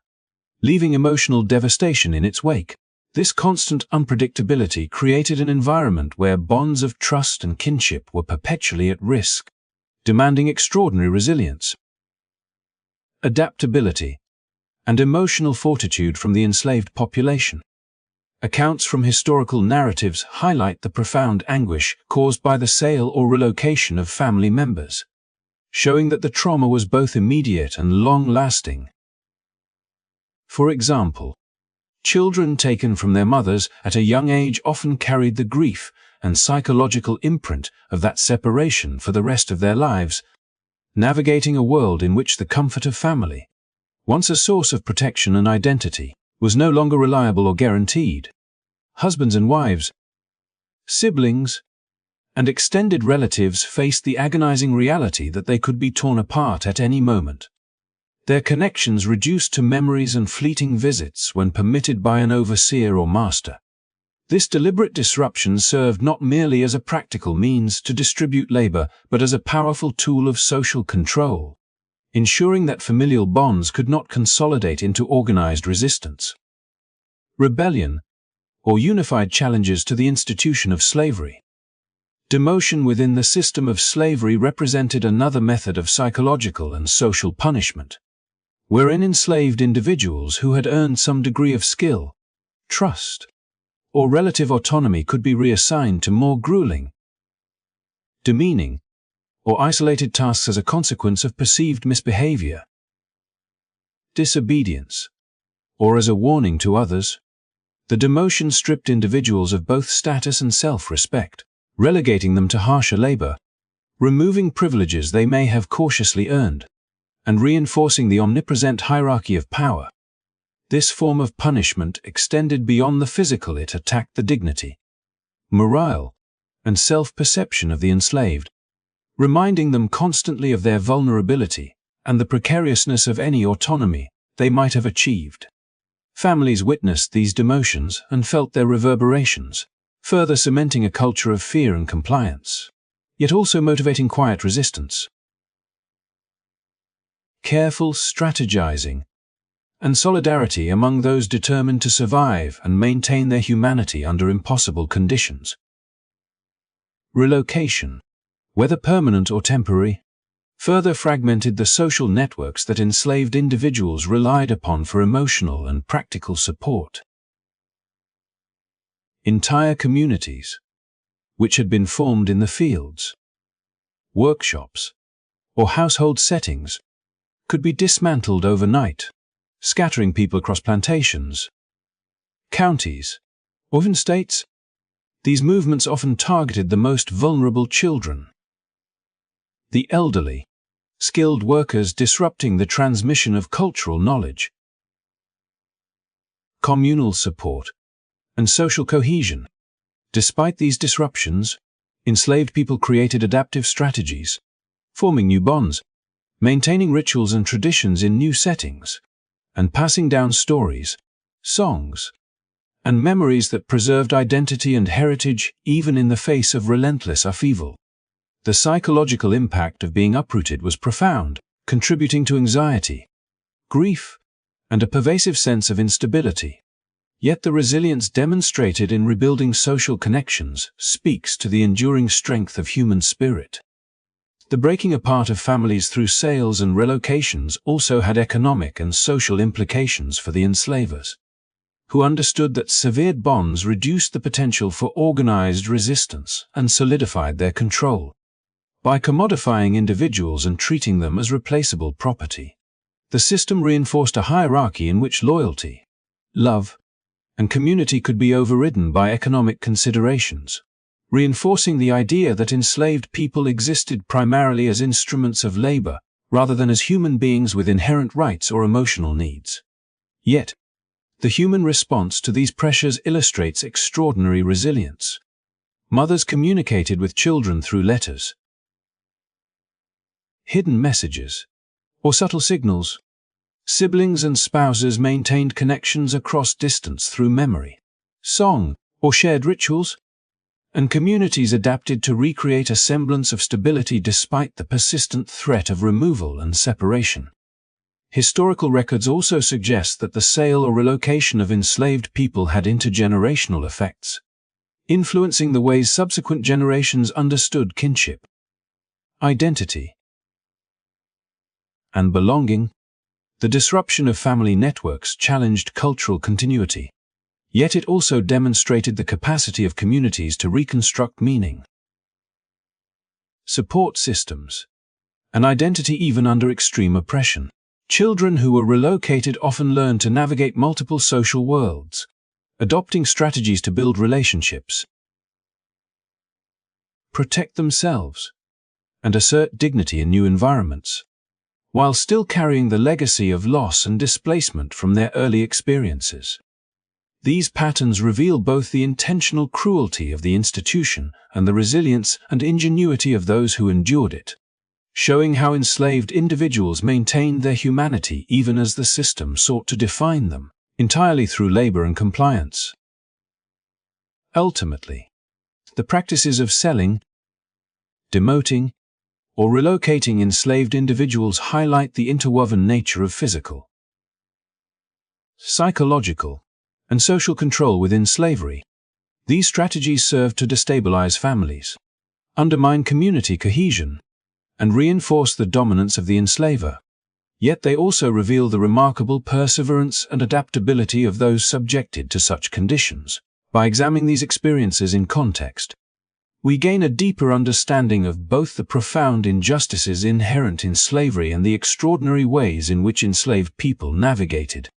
leaving emotional devastation in its wake. This constant unpredictability created an environment where bonds of trust and kinship were perpetually at risk, demanding extraordinary resilience, adaptability, and emotional fortitude from the enslaved population. Accounts from historical narratives highlight the profound anguish caused by the sale or relocation of family members, showing that the trauma was both immediate and long-lasting. For example, children taken from their mothers at a young age often carried the grief and psychological imprint of that separation for the rest of their lives, navigating a world in which the comfort of family, once a source of protection and identity, was no longer reliable or guaranteed. Husbands and wives, siblings, and extended relatives faced the agonizing reality that they could be torn apart at any moment, their connections reduced to memories and fleeting visits when permitted by an overseer or master. This deliberate disruption served not merely as a practical means to distribute labor, but as a powerful tool of social control, ensuring that familial bonds could not consolidate into organized resistance, rebellion, or unified challenges to the institution of slavery. Demotion within the system of slavery represented another method of psychological and social punishment, wherein enslaved individuals who had earned some degree of skill, trust, or relative autonomy could be reassigned to more grueling, demeaning, or isolated tasks as a consequence of perceived misbehavior, disobedience, or as a warning to others. The demotion stripped individuals of both status and self-respect, relegating them to harsher labor, removing privileges they may have cautiously earned, and reinforcing the omnipresent hierarchy of power. This form of punishment extended beyond the physical. It attacked the dignity, morale, and self-perception of the enslaved, reminding them constantly of their vulnerability and the precariousness of any autonomy they might have achieved. Families witnessed these demotions and felt their reverberations, further cementing a culture of fear and compliance, yet also motivating quiet resistance. Careful strategizing and solidarity among those determined to survive and maintain their humanity under impossible conditions. Relocation, whether permanent or temporary, further fragmented the social networks that enslaved individuals relied upon for emotional and practical support. Entire communities, which had been formed in the fields, workshops, or household settings, could be dismantled overnight, scattering people across plantations, counties, or even states. These movements often targeted the most vulnerable children, the elderly, skilled workers disrupting the transmission of cultural knowledge. Communal support and social cohesion. Despite these disruptions, enslaved people created adaptive strategies, forming new bonds, maintaining rituals and traditions in new settings, and passing down stories, songs, and memories that preserved identity and heritage even in the face of relentless upheaval. The psychological impact of being uprooted was profound, contributing to anxiety, grief, and a pervasive sense of instability. Yet the resilience demonstrated in rebuilding social connections speaks to the enduring strength of human spirit. The breaking apart of families through sales and relocations also had economic and social implications for the enslavers, who understood that severed bonds reduced the potential for organized resistance and solidified their control. By commodifying individuals and treating them as replaceable property, the system reinforced a hierarchy in which loyalty, love, and community could be overridden by economic considerations, reinforcing the idea that enslaved people existed primarily as instruments of labor rather than as human beings with inherent rights or emotional needs. Yet, the human response to these pressures illustrates extraordinary resilience. Mothers communicated with children through letters, hidden messages, or subtle signals. Siblings and spouses maintained connections across distance through memory, song, or shared rituals, and communities adapted to recreate a semblance of stability despite the persistent threat of removal and separation. Historical records also suggest that the sale or relocation of enslaved people had intergenerational effects, influencing the ways subsequent generations understood kinship, identity, and belonging. The disruption of family networks challenged cultural continuity, yet it also demonstrated the capacity of communities to reconstruct meaning, support systems, and identity even under extreme oppression. Children who were relocated often learned to navigate multiple social worlds, adopting strategies to build relationships, protect themselves, and assert dignity in new environments, while still carrying the legacy of loss and displacement from their early experiences. These patterns reveal both the intentional cruelty of the institution and the resilience and ingenuity of those who endured it, showing how enslaved individuals maintained their humanity even as the system sought to define them entirely through labor and compliance. Ultimately, the practices of selling, demoting, or relocating enslaved individuals highlight the interwoven nature of physical, psychological, and social control within slavery. These strategies serve to destabilize families, undermine community cohesion, and reinforce the dominance of the enslaver. Yet they also reveal the remarkable perseverance and adaptability of those subjected to such conditions. By examining these experiences in context, we gain a deeper understanding of both the profound injustices inherent in slavery and the extraordinary ways in which enslaved people navigated,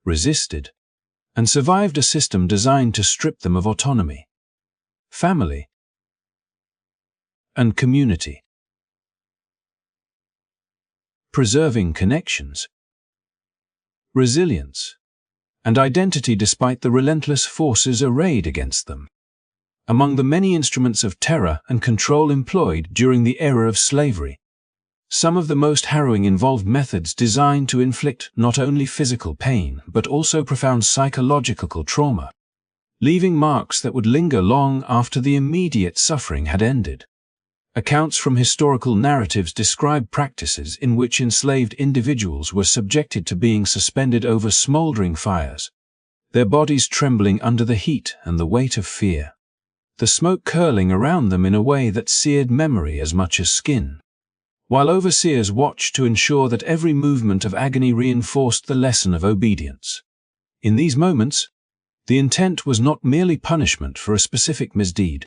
resisted, and survived a system designed to strip them of autonomy, family, and community. Preserving connections, resilience, and identity despite the relentless forces arrayed against them. Among the many instruments of terror and control employed during the era of slavery, some of the most harrowing involved methods designed to inflict not only physical pain but also profound psychological trauma, leaving marks that would linger long after the immediate suffering had ended. Accounts from historical narratives describe practices in which enslaved individuals were subjected to being suspended over smoldering fires, their bodies trembling under the heat and the weight of fear, the smoke curling around them in a way that seared memory as much as skin, while overseers watched to ensure that every movement of agony reinforced the lesson of obedience. In these moments, the intent was not merely punishment for a specific misdeed.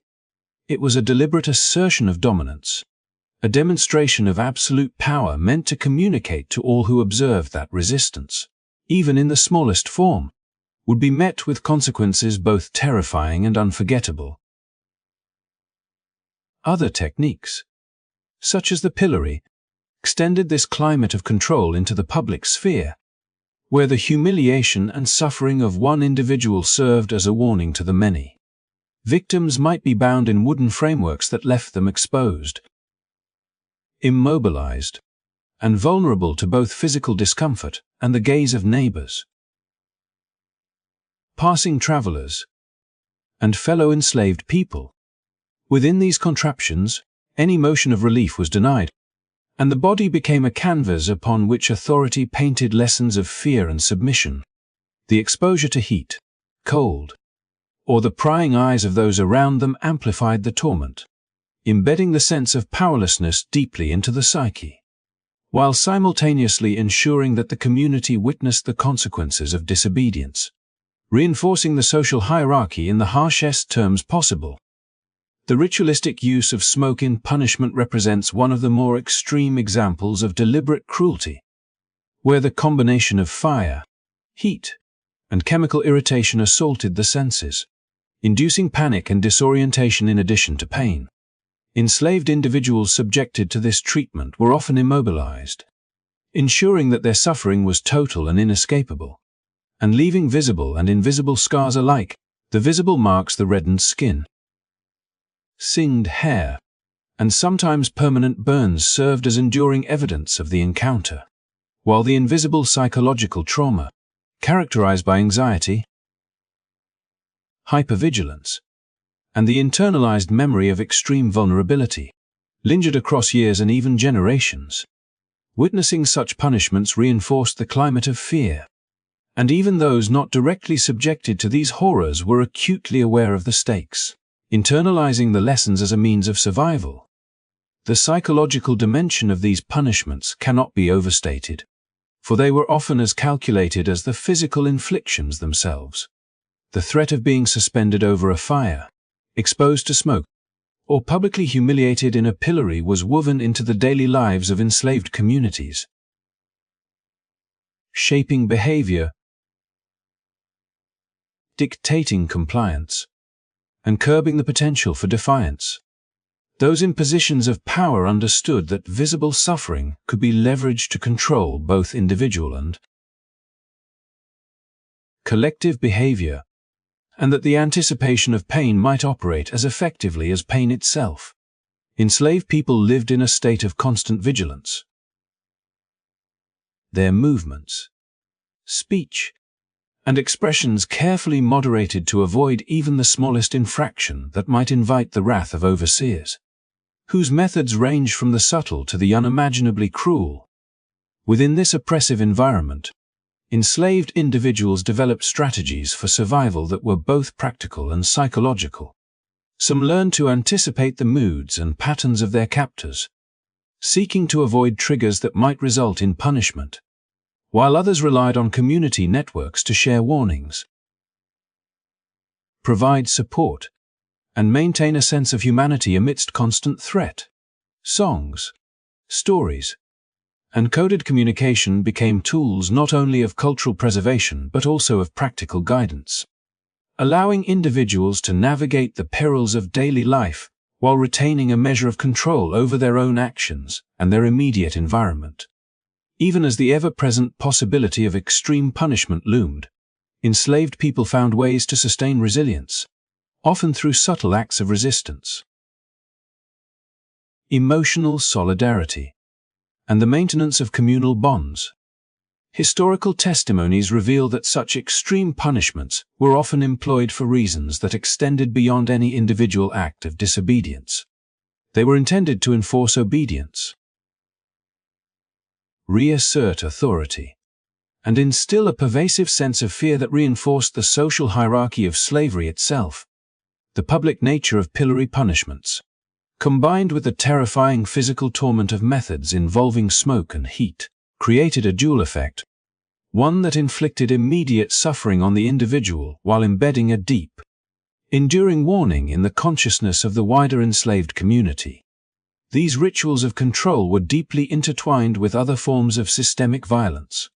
It was a deliberate assertion of dominance, a demonstration of absolute power meant to communicate to all who observed that resistance, even in the smallest form, would be met with consequences both terrifying and unforgettable. Other techniques, such as the pillory, extended this climate of control into the public sphere, where the humiliation and suffering of one individual served as a warning to the many. Victims might be bound in wooden frameworks that left them exposed, immobilized, and vulnerable to both physical discomfort and the gaze of neighbors, passing travelers, and fellow enslaved people. Within these contraptions, any motion of relief was denied, and the body became a canvas upon which authority painted lessons of fear and submission. The exposure to heat, cold, or the prying eyes of those around them amplified the torment, embedding the sense of powerlessness deeply into the psyche, while simultaneously ensuring that the community witnessed the consequences of disobedience, reinforcing the social hierarchy in the harshest terms possible. The ritualistic use of smoke in punishment represents one of the more extreme examples of deliberate cruelty, where the combination of fire, heat, and chemical irritation assaulted the senses, inducing panic and disorientation in addition to pain. Enslaved individuals subjected to this treatment were often immobilized, ensuring that their suffering was total and inescapable, and leaving visible and invisible scars alike. The visible marks, the reddened skin, singed hair, and sometimes permanent burns served as enduring evidence of the encounter, while the invisible psychological trauma, characterized by anxiety, hypervigilance, and the internalized memory of extreme vulnerability, lingered across years and even generations. Witnessing such punishments reinforced the climate of fear, and even those not directly subjected to these horrors were acutely aware of the stakes, internalizing the lessons as a means of survival. The psychological dimension of these punishments cannot be overstated, for they were often as calculated as the physical inflictions themselves. The threat of being suspended over a fire, exposed to smoke, or publicly humiliated in a pillory was woven into the daily lives of enslaved communities, shaping behavior, dictating compliance, and curbing the potential for defiance. Those in positions of power understood that visible suffering could be leveraged to control both individual and collective behavior, and that the anticipation of pain might operate as effectively as pain itself. Enslaved people lived in a state of constant vigilance. Their movements, speech, and expressions carefully moderated to avoid even the smallest infraction that might invite the wrath of overseers, whose methods range from the subtle to the unimaginably cruel. Within this oppressive environment, enslaved individuals developed strategies for survival that were both practical and psychological. Some learned to anticipate the moods and patterns of their captors, seeking to avoid triggers that might result in punishment, while others relied on community networks to share warnings, provide support, and maintain a sense of humanity amidst constant threat. Songs, stories, and coded communication became tools not only of cultural preservation but also of practical guidance, allowing individuals to navigate the perils of daily life while retaining a measure of control over their own actions and their immediate environment. Even as the ever-present possibility of extreme punishment loomed, enslaved people found ways to sustain resilience, often through subtle acts of resistance, emotional solidarity, and the maintenance of communal bonds. Historical testimonies reveal that such extreme punishments were often employed for reasons that extended beyond any individual act of disobedience. They were intended to enforce obedience, reassert authority, and instill a pervasive sense of fear that reinforced the social hierarchy of slavery itself. The public nature of pillory punishments, combined with the terrifying physical torment of methods involving smoke and heat, created a dual effect, one that inflicted immediate suffering on the individual while embedding a deep, enduring warning in the consciousness of the wider enslaved community. These rituals of control were deeply intertwined with other forms of systemic violence,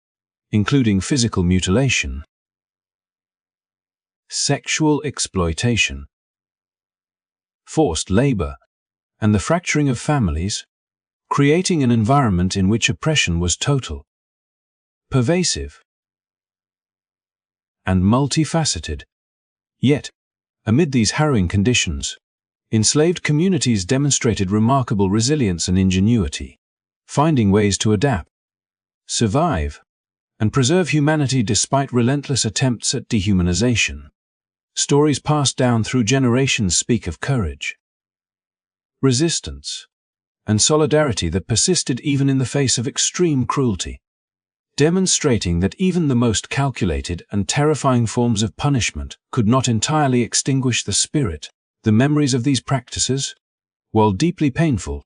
including physical mutilation, sexual exploitation, forced labor, and the fracturing of families, creating an environment in which oppression was total, pervasive, and multifaceted. Yet, amid these harrowing conditions, enslaved communities demonstrated remarkable resilience and ingenuity, finding ways to adapt, survive, and preserve humanity despite relentless attempts at dehumanization. Stories passed down through generations speak of courage, resistance, and solidarity that persisted even in the face of extreme cruelty, demonstrating that even the most calculated and terrifying forms of punishment could not entirely extinguish the spirit. The memories of these practices, while deeply painful,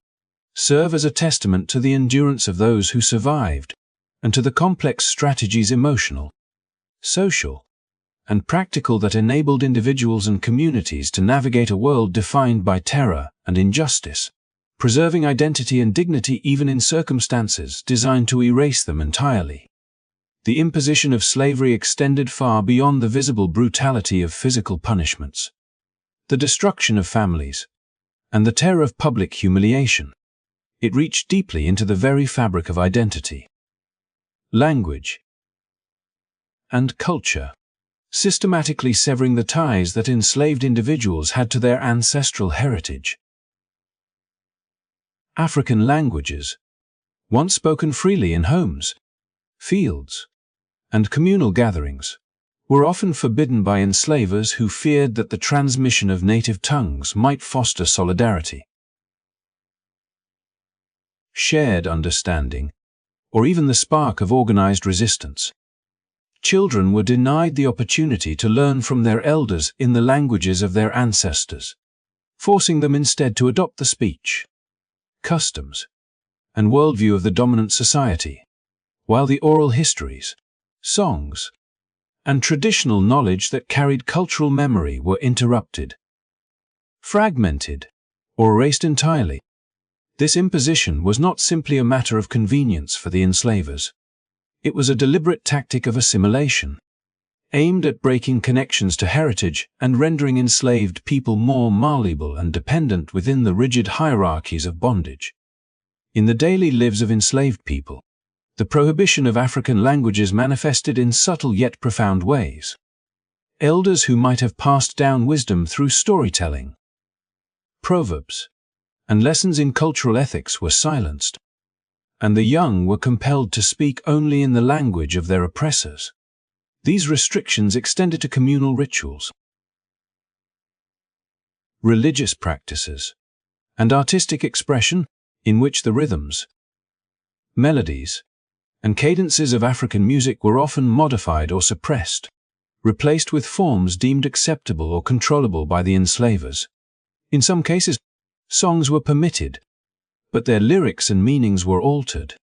serve as a testament to the endurance of those who survived, and to the complex strategies emotional, social, and practical that enabled individuals and communities to navigate a world defined by terror and injustice, preserving identity and dignity even in circumstances designed to erase them entirely. The imposition of slavery extended far beyond the visible brutality of physical punishments, the destruction of families, and the terror of public humiliation. It reached deeply into the very fabric of identity, language, and culture, systematically severing the ties that enslaved individuals had to their ancestral heritage. African languages, once spoken freely in homes, fields, and communal gatherings, were often forbidden by enslavers who feared that the transmission of native tongues might foster solidarity, shared understanding, or even the spark of organized resistance. Children were denied the opportunity to learn from their elders in the languages of their ancestors, forcing them instead to adopt the speech, customs, and worldview of the dominant society, while the oral histories, songs, and traditional knowledge that carried cultural memory were interrupted, fragmented, or erased entirely. This imposition was not simply a matter of convenience for the enslavers. It was a deliberate tactic of assimilation, aimed at breaking connections to heritage and rendering enslaved people more malleable and dependent within the rigid hierarchies of bondage. In the daily lives of enslaved people, the prohibition of African languages manifested in subtle yet profound ways. Elders who might have passed down wisdom through storytelling, proverbs, and lessons in cultural ethics were silenced, and the young were compelled to speak only in the language of their oppressors. These restrictions extended to communal rituals, religious practices, and artistic expression, in which the rhythms, melodies, and cadences of African music were often modified or suppressed, replaced with forms deemed acceptable or controllable by the enslavers. In some cases, songs were permitted, but their lyrics and meanings were altered,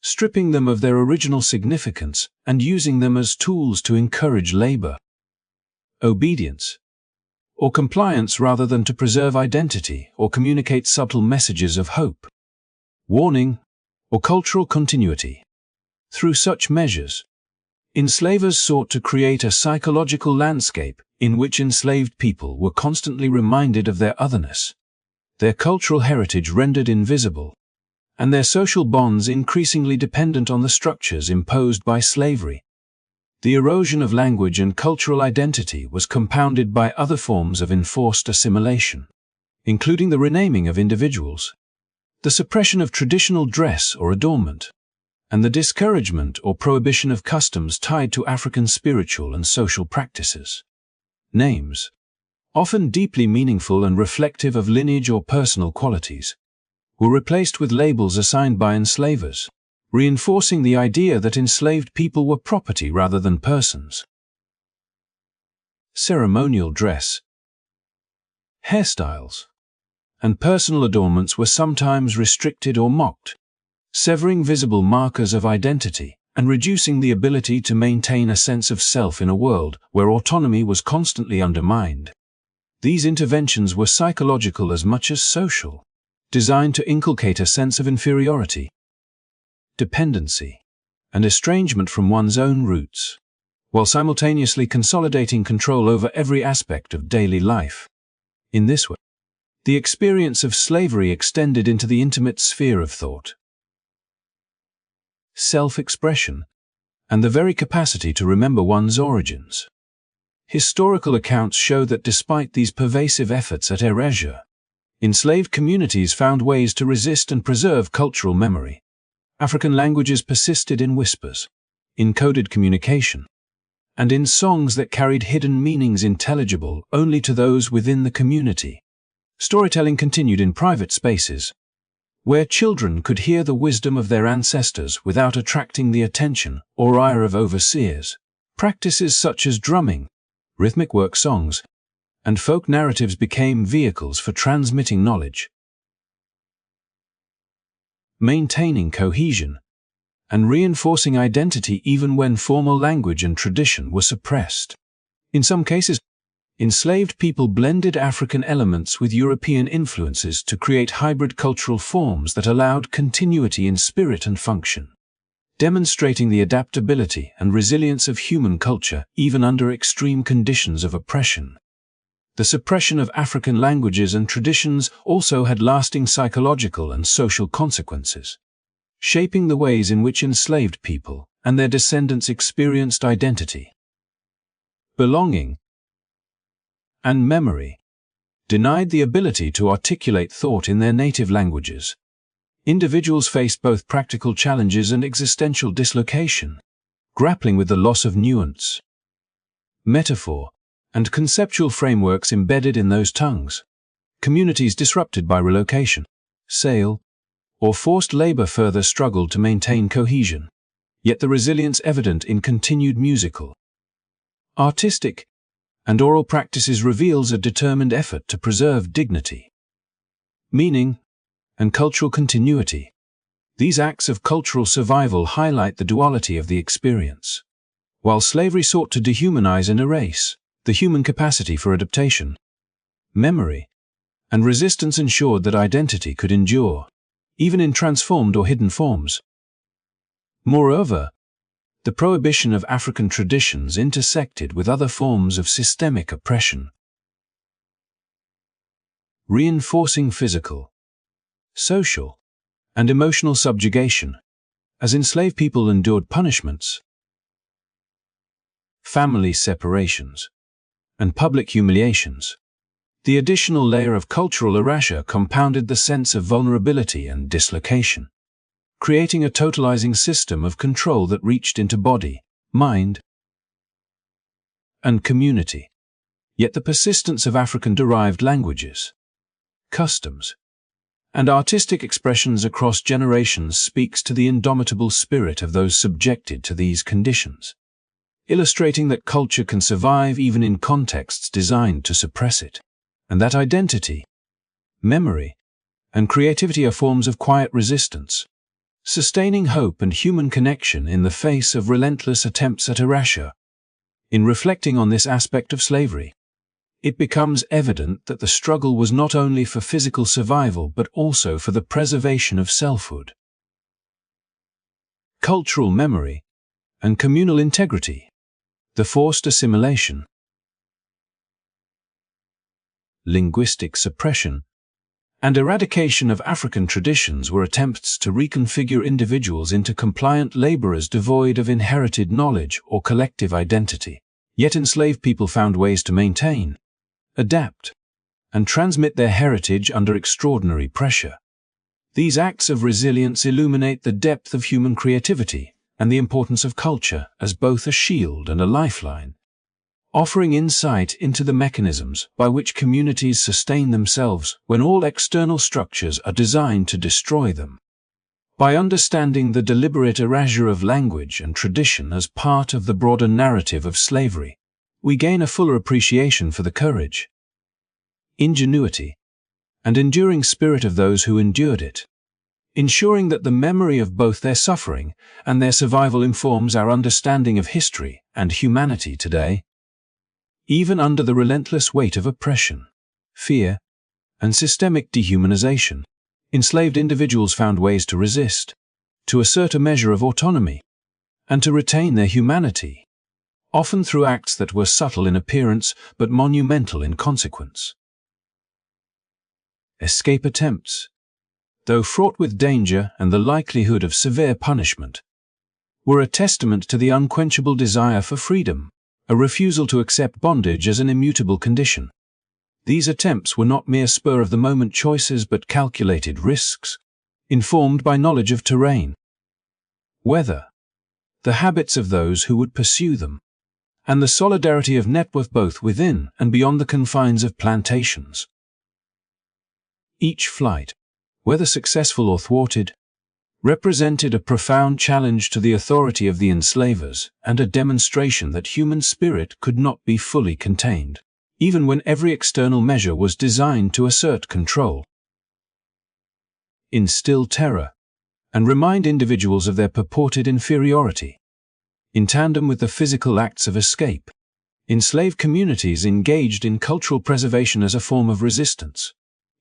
stripping them of their original significance and using them as tools to encourage labor, obedience, or compliance rather than to preserve identity or communicate subtle messages of hope, warning, or cultural continuity. Through such measures, enslavers sought to create a psychological landscape in which enslaved people were constantly reminded of their otherness, their cultural heritage rendered invisible, and their social bonds increasingly dependent on the structures imposed by slavery. The erosion of language and cultural identity was compounded by other forms of enforced assimilation, including the renaming of individuals, the suppression of traditional dress or adornment, and the discouragement or prohibition of customs tied to African spiritual and social practices. Names, often deeply meaningful and reflective of lineage or personal qualities, were replaced with labels assigned by enslavers, reinforcing the idea that enslaved people were property rather than persons. Ceremonial dress, hairstyles, and personal adornments were sometimes restricted or mocked, severing visible markers of identity and reducing the ability to maintain a sense of self in a world where autonomy was constantly undermined. These interventions were psychological as much as social, designed to inculcate a sense of inferiority, dependency, and estrangement from one's own roots, while simultaneously consolidating control over every aspect of daily life. In this way, The experience of slavery extended into the intimate sphere of thought, self-expression, and the very capacity to remember one's origins. Historical accounts show that despite these pervasive efforts at erasure, enslaved communities found ways to resist and preserve cultural memory. African languages persisted in whispers, in coded communication, and in songs that carried hidden meanings intelligible only to those within the community. Storytelling continued in private spaces, where children could hear the wisdom of their ancestors without attracting the attention or ire of overseers. Practices such as drumming, rhythmic work songs, and folk narratives became vehicles for transmitting knowledge, maintaining cohesion, and reinforcing identity even when formal language and tradition were suppressed. In some cases, enslaved people blended African elements with European influences to create hybrid cultural forms that allowed continuity in spirit and function, demonstrating the adaptability and resilience of human culture even under extreme conditions of oppression. The suppression of African languages and traditions also had lasting psychological and social consequences, shaping the ways in which enslaved people and their descendants experienced identity, belonging, and memory. Denied the ability to articulate thought in their native languages, individuals faced both practical challenges and existential dislocation, grappling with the loss of nuance, metaphor, and conceptual frameworks embedded in those tongues. Communities disrupted by relocation, sale, or forced labor further struggled to maintain cohesion, yet the resilience evident in continued musical, artistic, and oral practices reveals a determined effort to preserve dignity, meaning, and cultural continuity. These acts of cultural survival highlight the duality of the experience. While slavery sought to dehumanize and erase, the human capacity for adaptation, memory, and resistance ensured that identity could endure, even in transformed or hidden forms. Moreover, the prohibition of African traditions intersected with other forms of systemic oppression, reinforcing physical, social, and emotional subjugation, as enslaved people endured punishments, family separations, and public humiliations. The additional layer of cultural erasure compounded the sense of vulnerability and dislocation, creating a totalizing system of control that reached into body, mind, and community. Yet the persistence of African-derived languages, customs, and artistic expressions across generations speaks to the indomitable spirit of those subjected to these conditions, illustrating that culture can survive even in contexts designed to suppress it, and that identity, memory, and creativity are forms of quiet resistance, sustaining hope and human connection in the face of relentless attempts at erasure. In reflecting on this aspect of slavery, it becomes evident that the struggle was not only for physical survival but also for the preservation of selfhood, cultural memory, and communal integrity. The forced assimilation, linguistic suppression, and eradication of African traditions were attempts to reconfigure individuals into compliant laborers devoid of inherited knowledge or collective identity. Yet enslaved people found ways to maintain, adapt, and transmit their heritage under extraordinary pressure. These acts of resilience illuminate the depth of human creativity and the importance of culture as both a shield and a lifeline, offering insight into the mechanisms by which communities sustain themselves when all external structures are designed to destroy them. By understanding the deliberate erasure of language and tradition as part of the broader narrative of slavery, we gain a fuller appreciation for the courage, ingenuity, and enduring spirit of those who endured it, ensuring that the memory of both their suffering and their survival informs our understanding of history and humanity today. Even under the relentless weight of oppression, fear, and systemic dehumanization, enslaved individuals found ways to resist, to assert a measure of autonomy, and to retain their humanity, often through acts that were subtle in appearance but monumental in consequence. Escape attempts, though fraught with danger and the likelihood of severe punishment, were a testament to the unquenchable desire for freedom, a refusal to accept bondage as an immutable condition. These attempts were not mere spur-of-the-moment choices but calculated risks, informed by knowledge of terrain, weather, the habits of those who would pursue them, and the solidarity of network both within and beyond the confines of plantations. Each flight, whether successful or thwarted, represented a profound challenge to the authority of the enslavers and a demonstration that human spirit could not be fully contained, even when every external measure was designed to assert control. Instill terror, and remind individuals of their purported inferiority. In tandem with the physical acts of escape, enslaved communities engaged in cultural preservation as a form of resistance,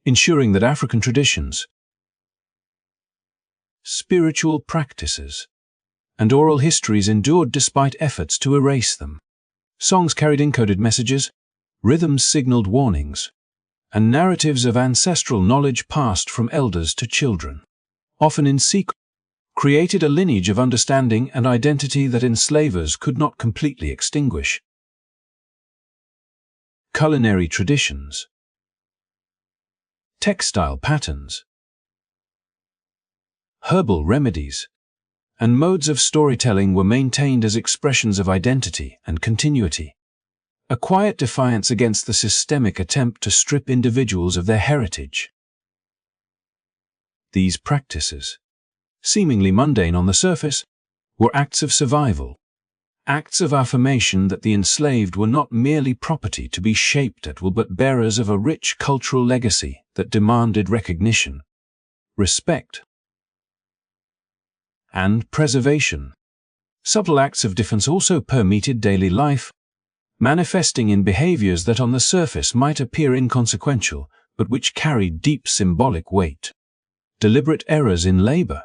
ensuring that African traditions, spiritual practices, and oral histories endured despite efforts to erase them. Songs carried encoded messages, rhythms signaled warnings, and narratives of ancestral knowledge passed from elders to children, often in secret, created a lineage of understanding and identity that enslavers could not completely extinguish. Culinary traditions, textile patterns, herbal remedies, and modes of storytelling were maintained as expressions of identity and continuity, a quiet defiance against the systemic attempt to strip individuals of their heritage. These practices, seemingly mundane on the surface, were acts of survival, acts of affirmation that the enslaved were not merely property to be shaped at will but bearers of a rich cultural legacy that demanded recognition, respect, and preservation. Subtle acts of defense also permeated daily life, manifesting in behaviors that on the surface might appear inconsequential, but which carried deep symbolic weight. Deliberate errors in labor,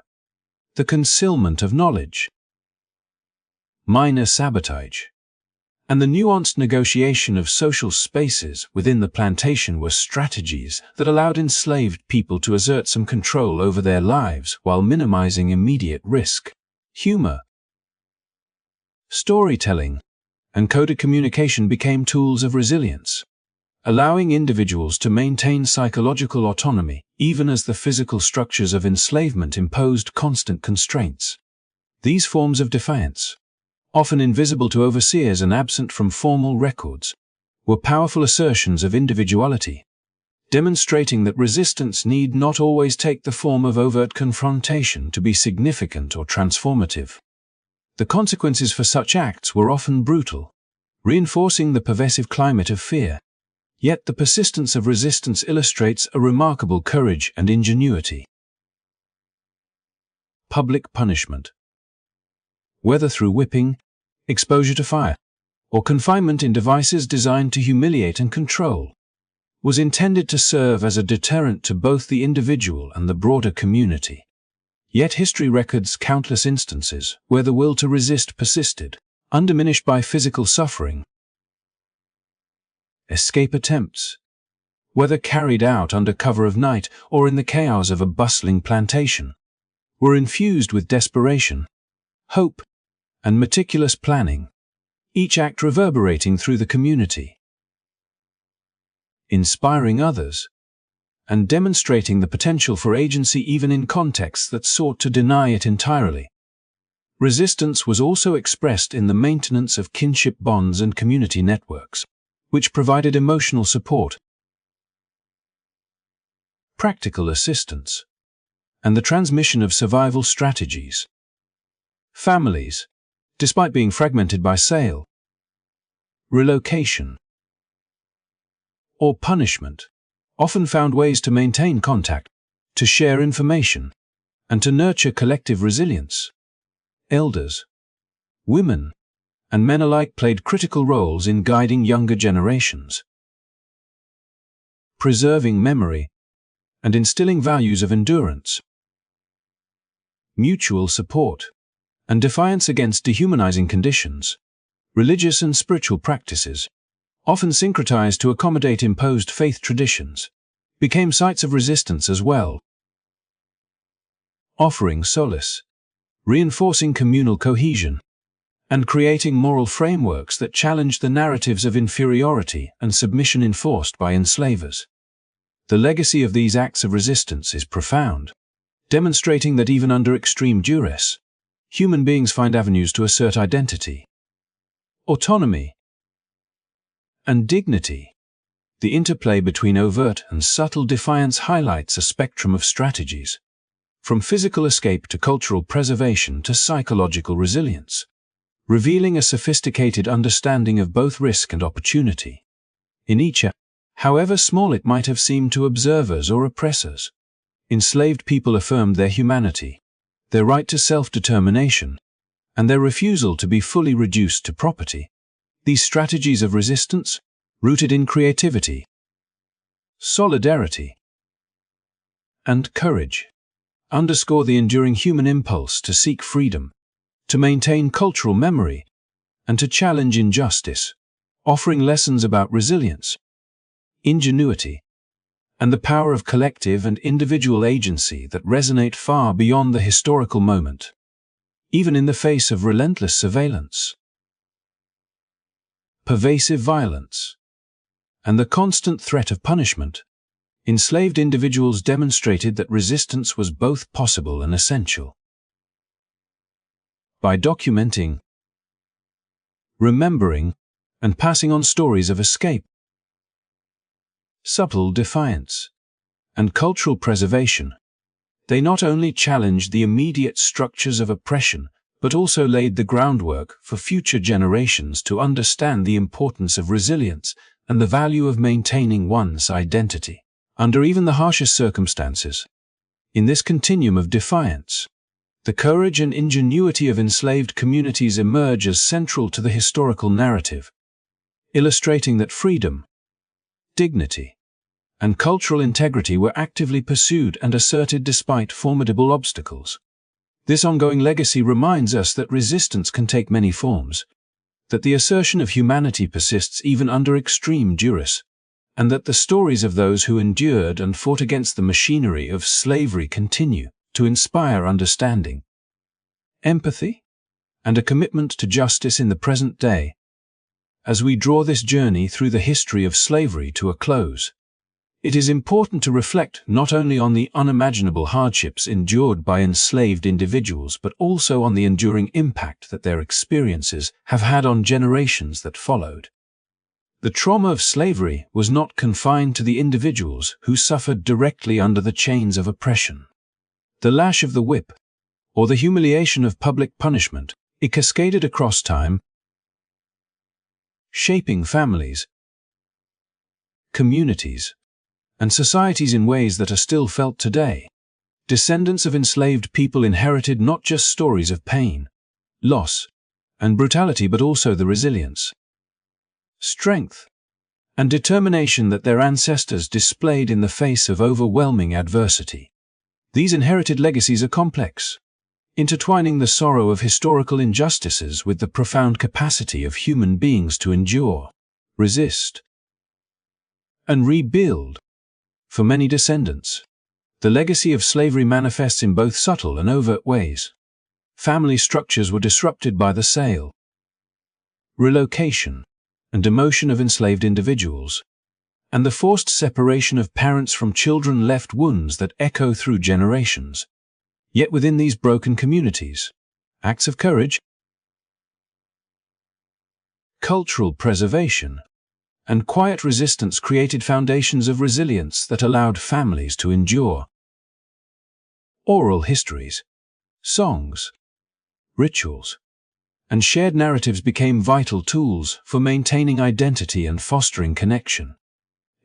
the concealment of knowledge, minor sabotage, and the nuanced negotiation of social spaces within the plantation were strategies that allowed enslaved people to assert some control over their lives while minimizing immediate risk. Humor, storytelling, and coded communication became tools of resilience, allowing individuals to maintain psychological autonomy even as the physical structures of enslavement imposed constant constraints. These forms of defiance, often invisible to overseers and absent from formal records, were powerful assertions of individuality, demonstrating that resistance need not always take the form of overt confrontation to be significant or transformative. The consequences for such acts were often brutal, reinforcing the pervasive climate of fear. Yet the persistence of resistance illustrates a remarkable courage and ingenuity. Public punishment, whether through whipping, exposure to fire, or confinement in devices designed to humiliate and control, was intended to serve as a deterrent to both the individual and the broader community. Yet history records countless instances where the will to resist persisted, undiminished by physical suffering. Escape attempts, whether carried out under cover of night or in the chaos of a bustling plantation, were infused with desperation, hope, and meticulous planning, each act reverberating through the community, inspiring others, and demonstrating the potential for agency even in contexts that sought to deny it entirely. Resistance was also expressed in the maintenance of kinship bonds and community networks, which provided emotional support, practical assistance, and the transmission of survival strategies. Families, despite being fragmented by sale, relocation, or punishment, often found ways to maintain contact, to share information, and to nurture collective resilience. Elders, women, and men alike played critical roles in guiding younger generations, preserving memory, and instilling values of endurance, mutual support, and defiance against dehumanizing conditions. Religious and spiritual practices, often syncretized to accommodate imposed faith traditions, became sites of resistance as well, offering solace, reinforcing communal cohesion, and creating moral frameworks that challenged the narratives of inferiority and submission enforced by enslavers. The legacy of these acts of resistance is profound, demonstrating that even under extreme duress, human beings find avenues to assert identity, autonomy, and dignity. The interplay between overt and subtle defiance highlights a spectrum of strategies, from physical escape to cultural preservation to psychological resilience, revealing a sophisticated understanding of both risk and opportunity. In each act, however small it might have seemed to observers or oppressors, enslaved people affirmed their humanity, their right to self-determination, and their refusal to be fully reduced to property. These strategies of resistance, rooted in creativity, solidarity, and courage, underscore the enduring human impulse to seek freedom, to maintain cultural memory, and to challenge injustice, offering lessons about resilience, ingenuity, and the power of collective and individual agency that resonate far beyond the historical moment, even in the face of relentless surveillance, pervasive violence, and the constant threat of punishment. Enslaved individuals demonstrated that resistance was both possible and essential. By documenting, remembering, and passing on stories of escape, subtle defiance, and cultural preservation, they not only challenged the immediate structures of oppression, but also laid the groundwork for future generations to understand the importance of resilience and the value of maintaining one's identity under even the harshest circumstances. In this continuum of defiance, the courage and ingenuity of enslaved communities emerge as central to the historical narrative, illustrating that freedom, dignity, and cultural integrity were actively pursued and asserted despite formidable obstacles. This ongoing legacy reminds us that resistance can take many forms, that the assertion of humanity persists even under extreme duress, and that the stories of those who endured and fought against the machinery of slavery continue to inspire understanding, empathy, and a commitment to justice in the present day. As we draw this journey through the history of slavery to a close, it is important to reflect not only on the unimaginable hardships endured by enslaved individuals but also on the enduring impact that their experiences have had on generations that followed. The trauma of slavery was not confined to the individuals who suffered directly under the chains of oppression. The lash of the whip, or the humiliation of public punishment, it cascaded across time, shaping families, communities, and societies in ways that are still felt today. Descendants of enslaved people inherited not just stories of pain, loss, and brutality but also the resilience, strength, and determination that their ancestors displayed in the face of overwhelming adversity. These inherited legacies are complex, intertwining the sorrow of historical injustices with the profound capacity of human beings to endure, resist, and rebuild. For many descendants, the legacy of slavery manifests in both subtle and overt ways. Family structures were disrupted by the sale, relocation, and demotion of enslaved individuals, and the forced separation of parents from children left wounds that echo through generations. Yet within these broken communities, acts of courage, cultural preservation, and quiet resistance created foundations of resilience that allowed families to endure. Oral histories, songs, rituals, and shared narratives became vital tools for maintaining identity and fostering connection,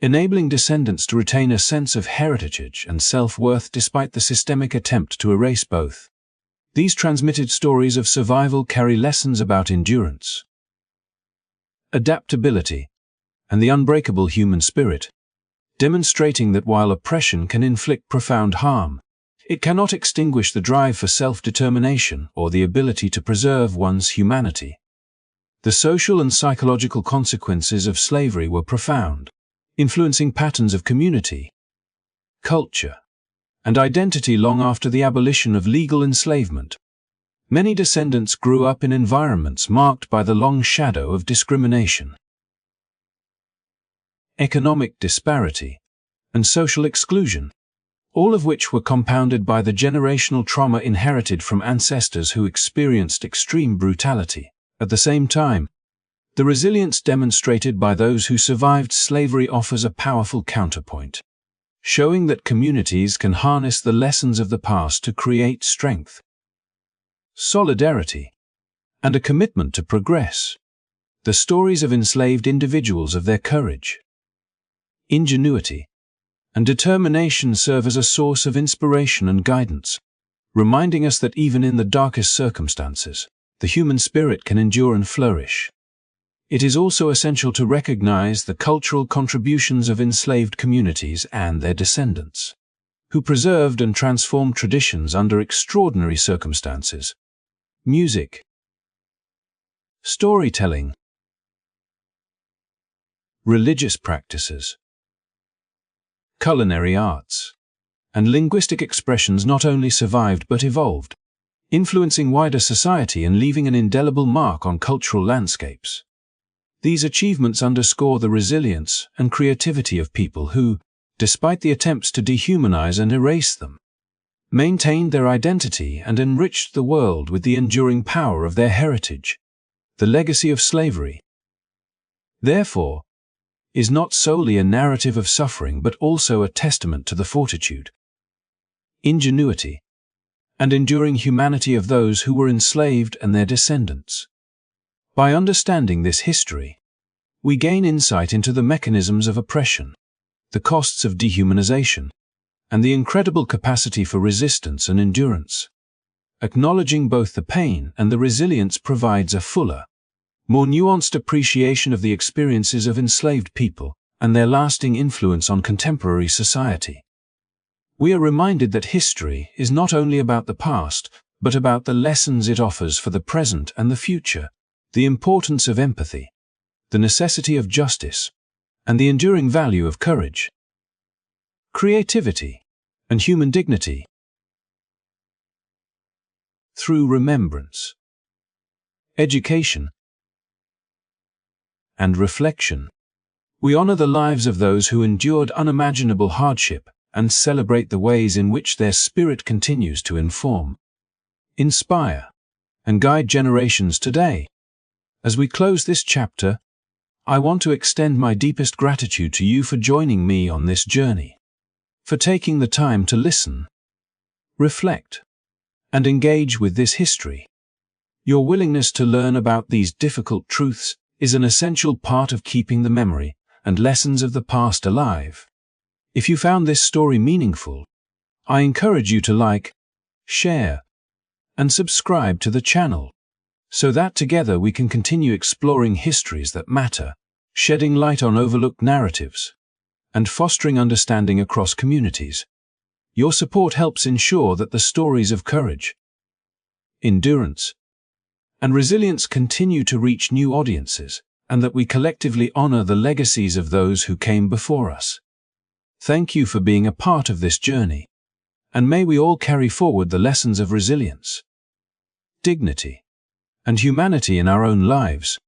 enabling descendants to retain a sense of heritage and self-worth despite the systemic attempt to erase both. These transmitted stories of survival carry lessons about endurance, adaptability, and the unbreakable human spirit, demonstrating that while oppression can inflict profound harm, it cannot extinguish the drive for self-determination or the ability to preserve one's humanity. The social and psychological consequences of slavery were profound, influencing patterns of community, culture, and identity long after the abolition of legal enslavement. Many descendants grew up in environments marked by the long shadow of discrimination, economic disparity, and social exclusion, all of which were compounded by the generational trauma inherited from ancestors who experienced extreme brutality. At the same time, the resilience demonstrated by those who survived slavery offers a powerful counterpoint, showing that communities can harness the lessons of the past to create strength, solidarity, and a commitment to progress. The stories of enslaved individuals of their courage, ingenuity, and determination serve as a source of inspiration and guidance, reminding us that even in the darkest circumstances, the human spirit can endure and flourish. It is also essential to recognize the cultural contributions of enslaved communities and their descendants, who preserved and transformed traditions under extraordinary circumstances. Music, storytelling, religious practices, culinary arts, and linguistic expressions not only survived but evolved, influencing wider society and leaving an indelible mark on cultural landscapes. These achievements underscore the resilience and creativity of people who, despite the attempts to dehumanize and erase them, maintained their identity and enriched the world with the enduring power of their heritage. The legacy of slavery, therefore, is not solely a narrative of suffering but also a testament to the fortitude, ingenuity, and enduring humanity of those who were enslaved and their descendants. By understanding this history, we gain insight into the mechanisms of oppression, the costs of dehumanization, and the incredible capacity for resistance and endurance. Acknowledging both the pain and the resilience provides a fuller, more nuanced appreciation of the experiences of enslaved people and their lasting influence on contemporary society. We are reminded that history is not only about the past, but about the lessons it offers for the present and the future, the importance of empathy, the necessity of justice, and the enduring value of courage, creativity, and human dignity. Through remembrance, education, and reflection, we honor the lives of those who endured unimaginable hardship and celebrate the ways in which their spirit continues to inform, inspire, and guide generations today. As we close this chapter, I want to extend my deepest gratitude to you for joining me on this journey, for taking the time to listen, reflect, and engage with this history. Your willingness to learn about these difficult truths is an essential part of keeping the memory and lessons of the past alive. If you found this story meaningful, I encourage you to like, share, and subscribe to the channel, so that together we can continue exploring histories that matter, shedding light on overlooked narratives, and fostering understanding across communities. Your support helps ensure that the stories of courage, endurance, and resilience continue to reach new audiences, and that we collectively honor the legacies of those who came before us. Thank you for being a part of this journey, and may we all carry forward the lessons of resilience, dignity, and humanity in our own lives.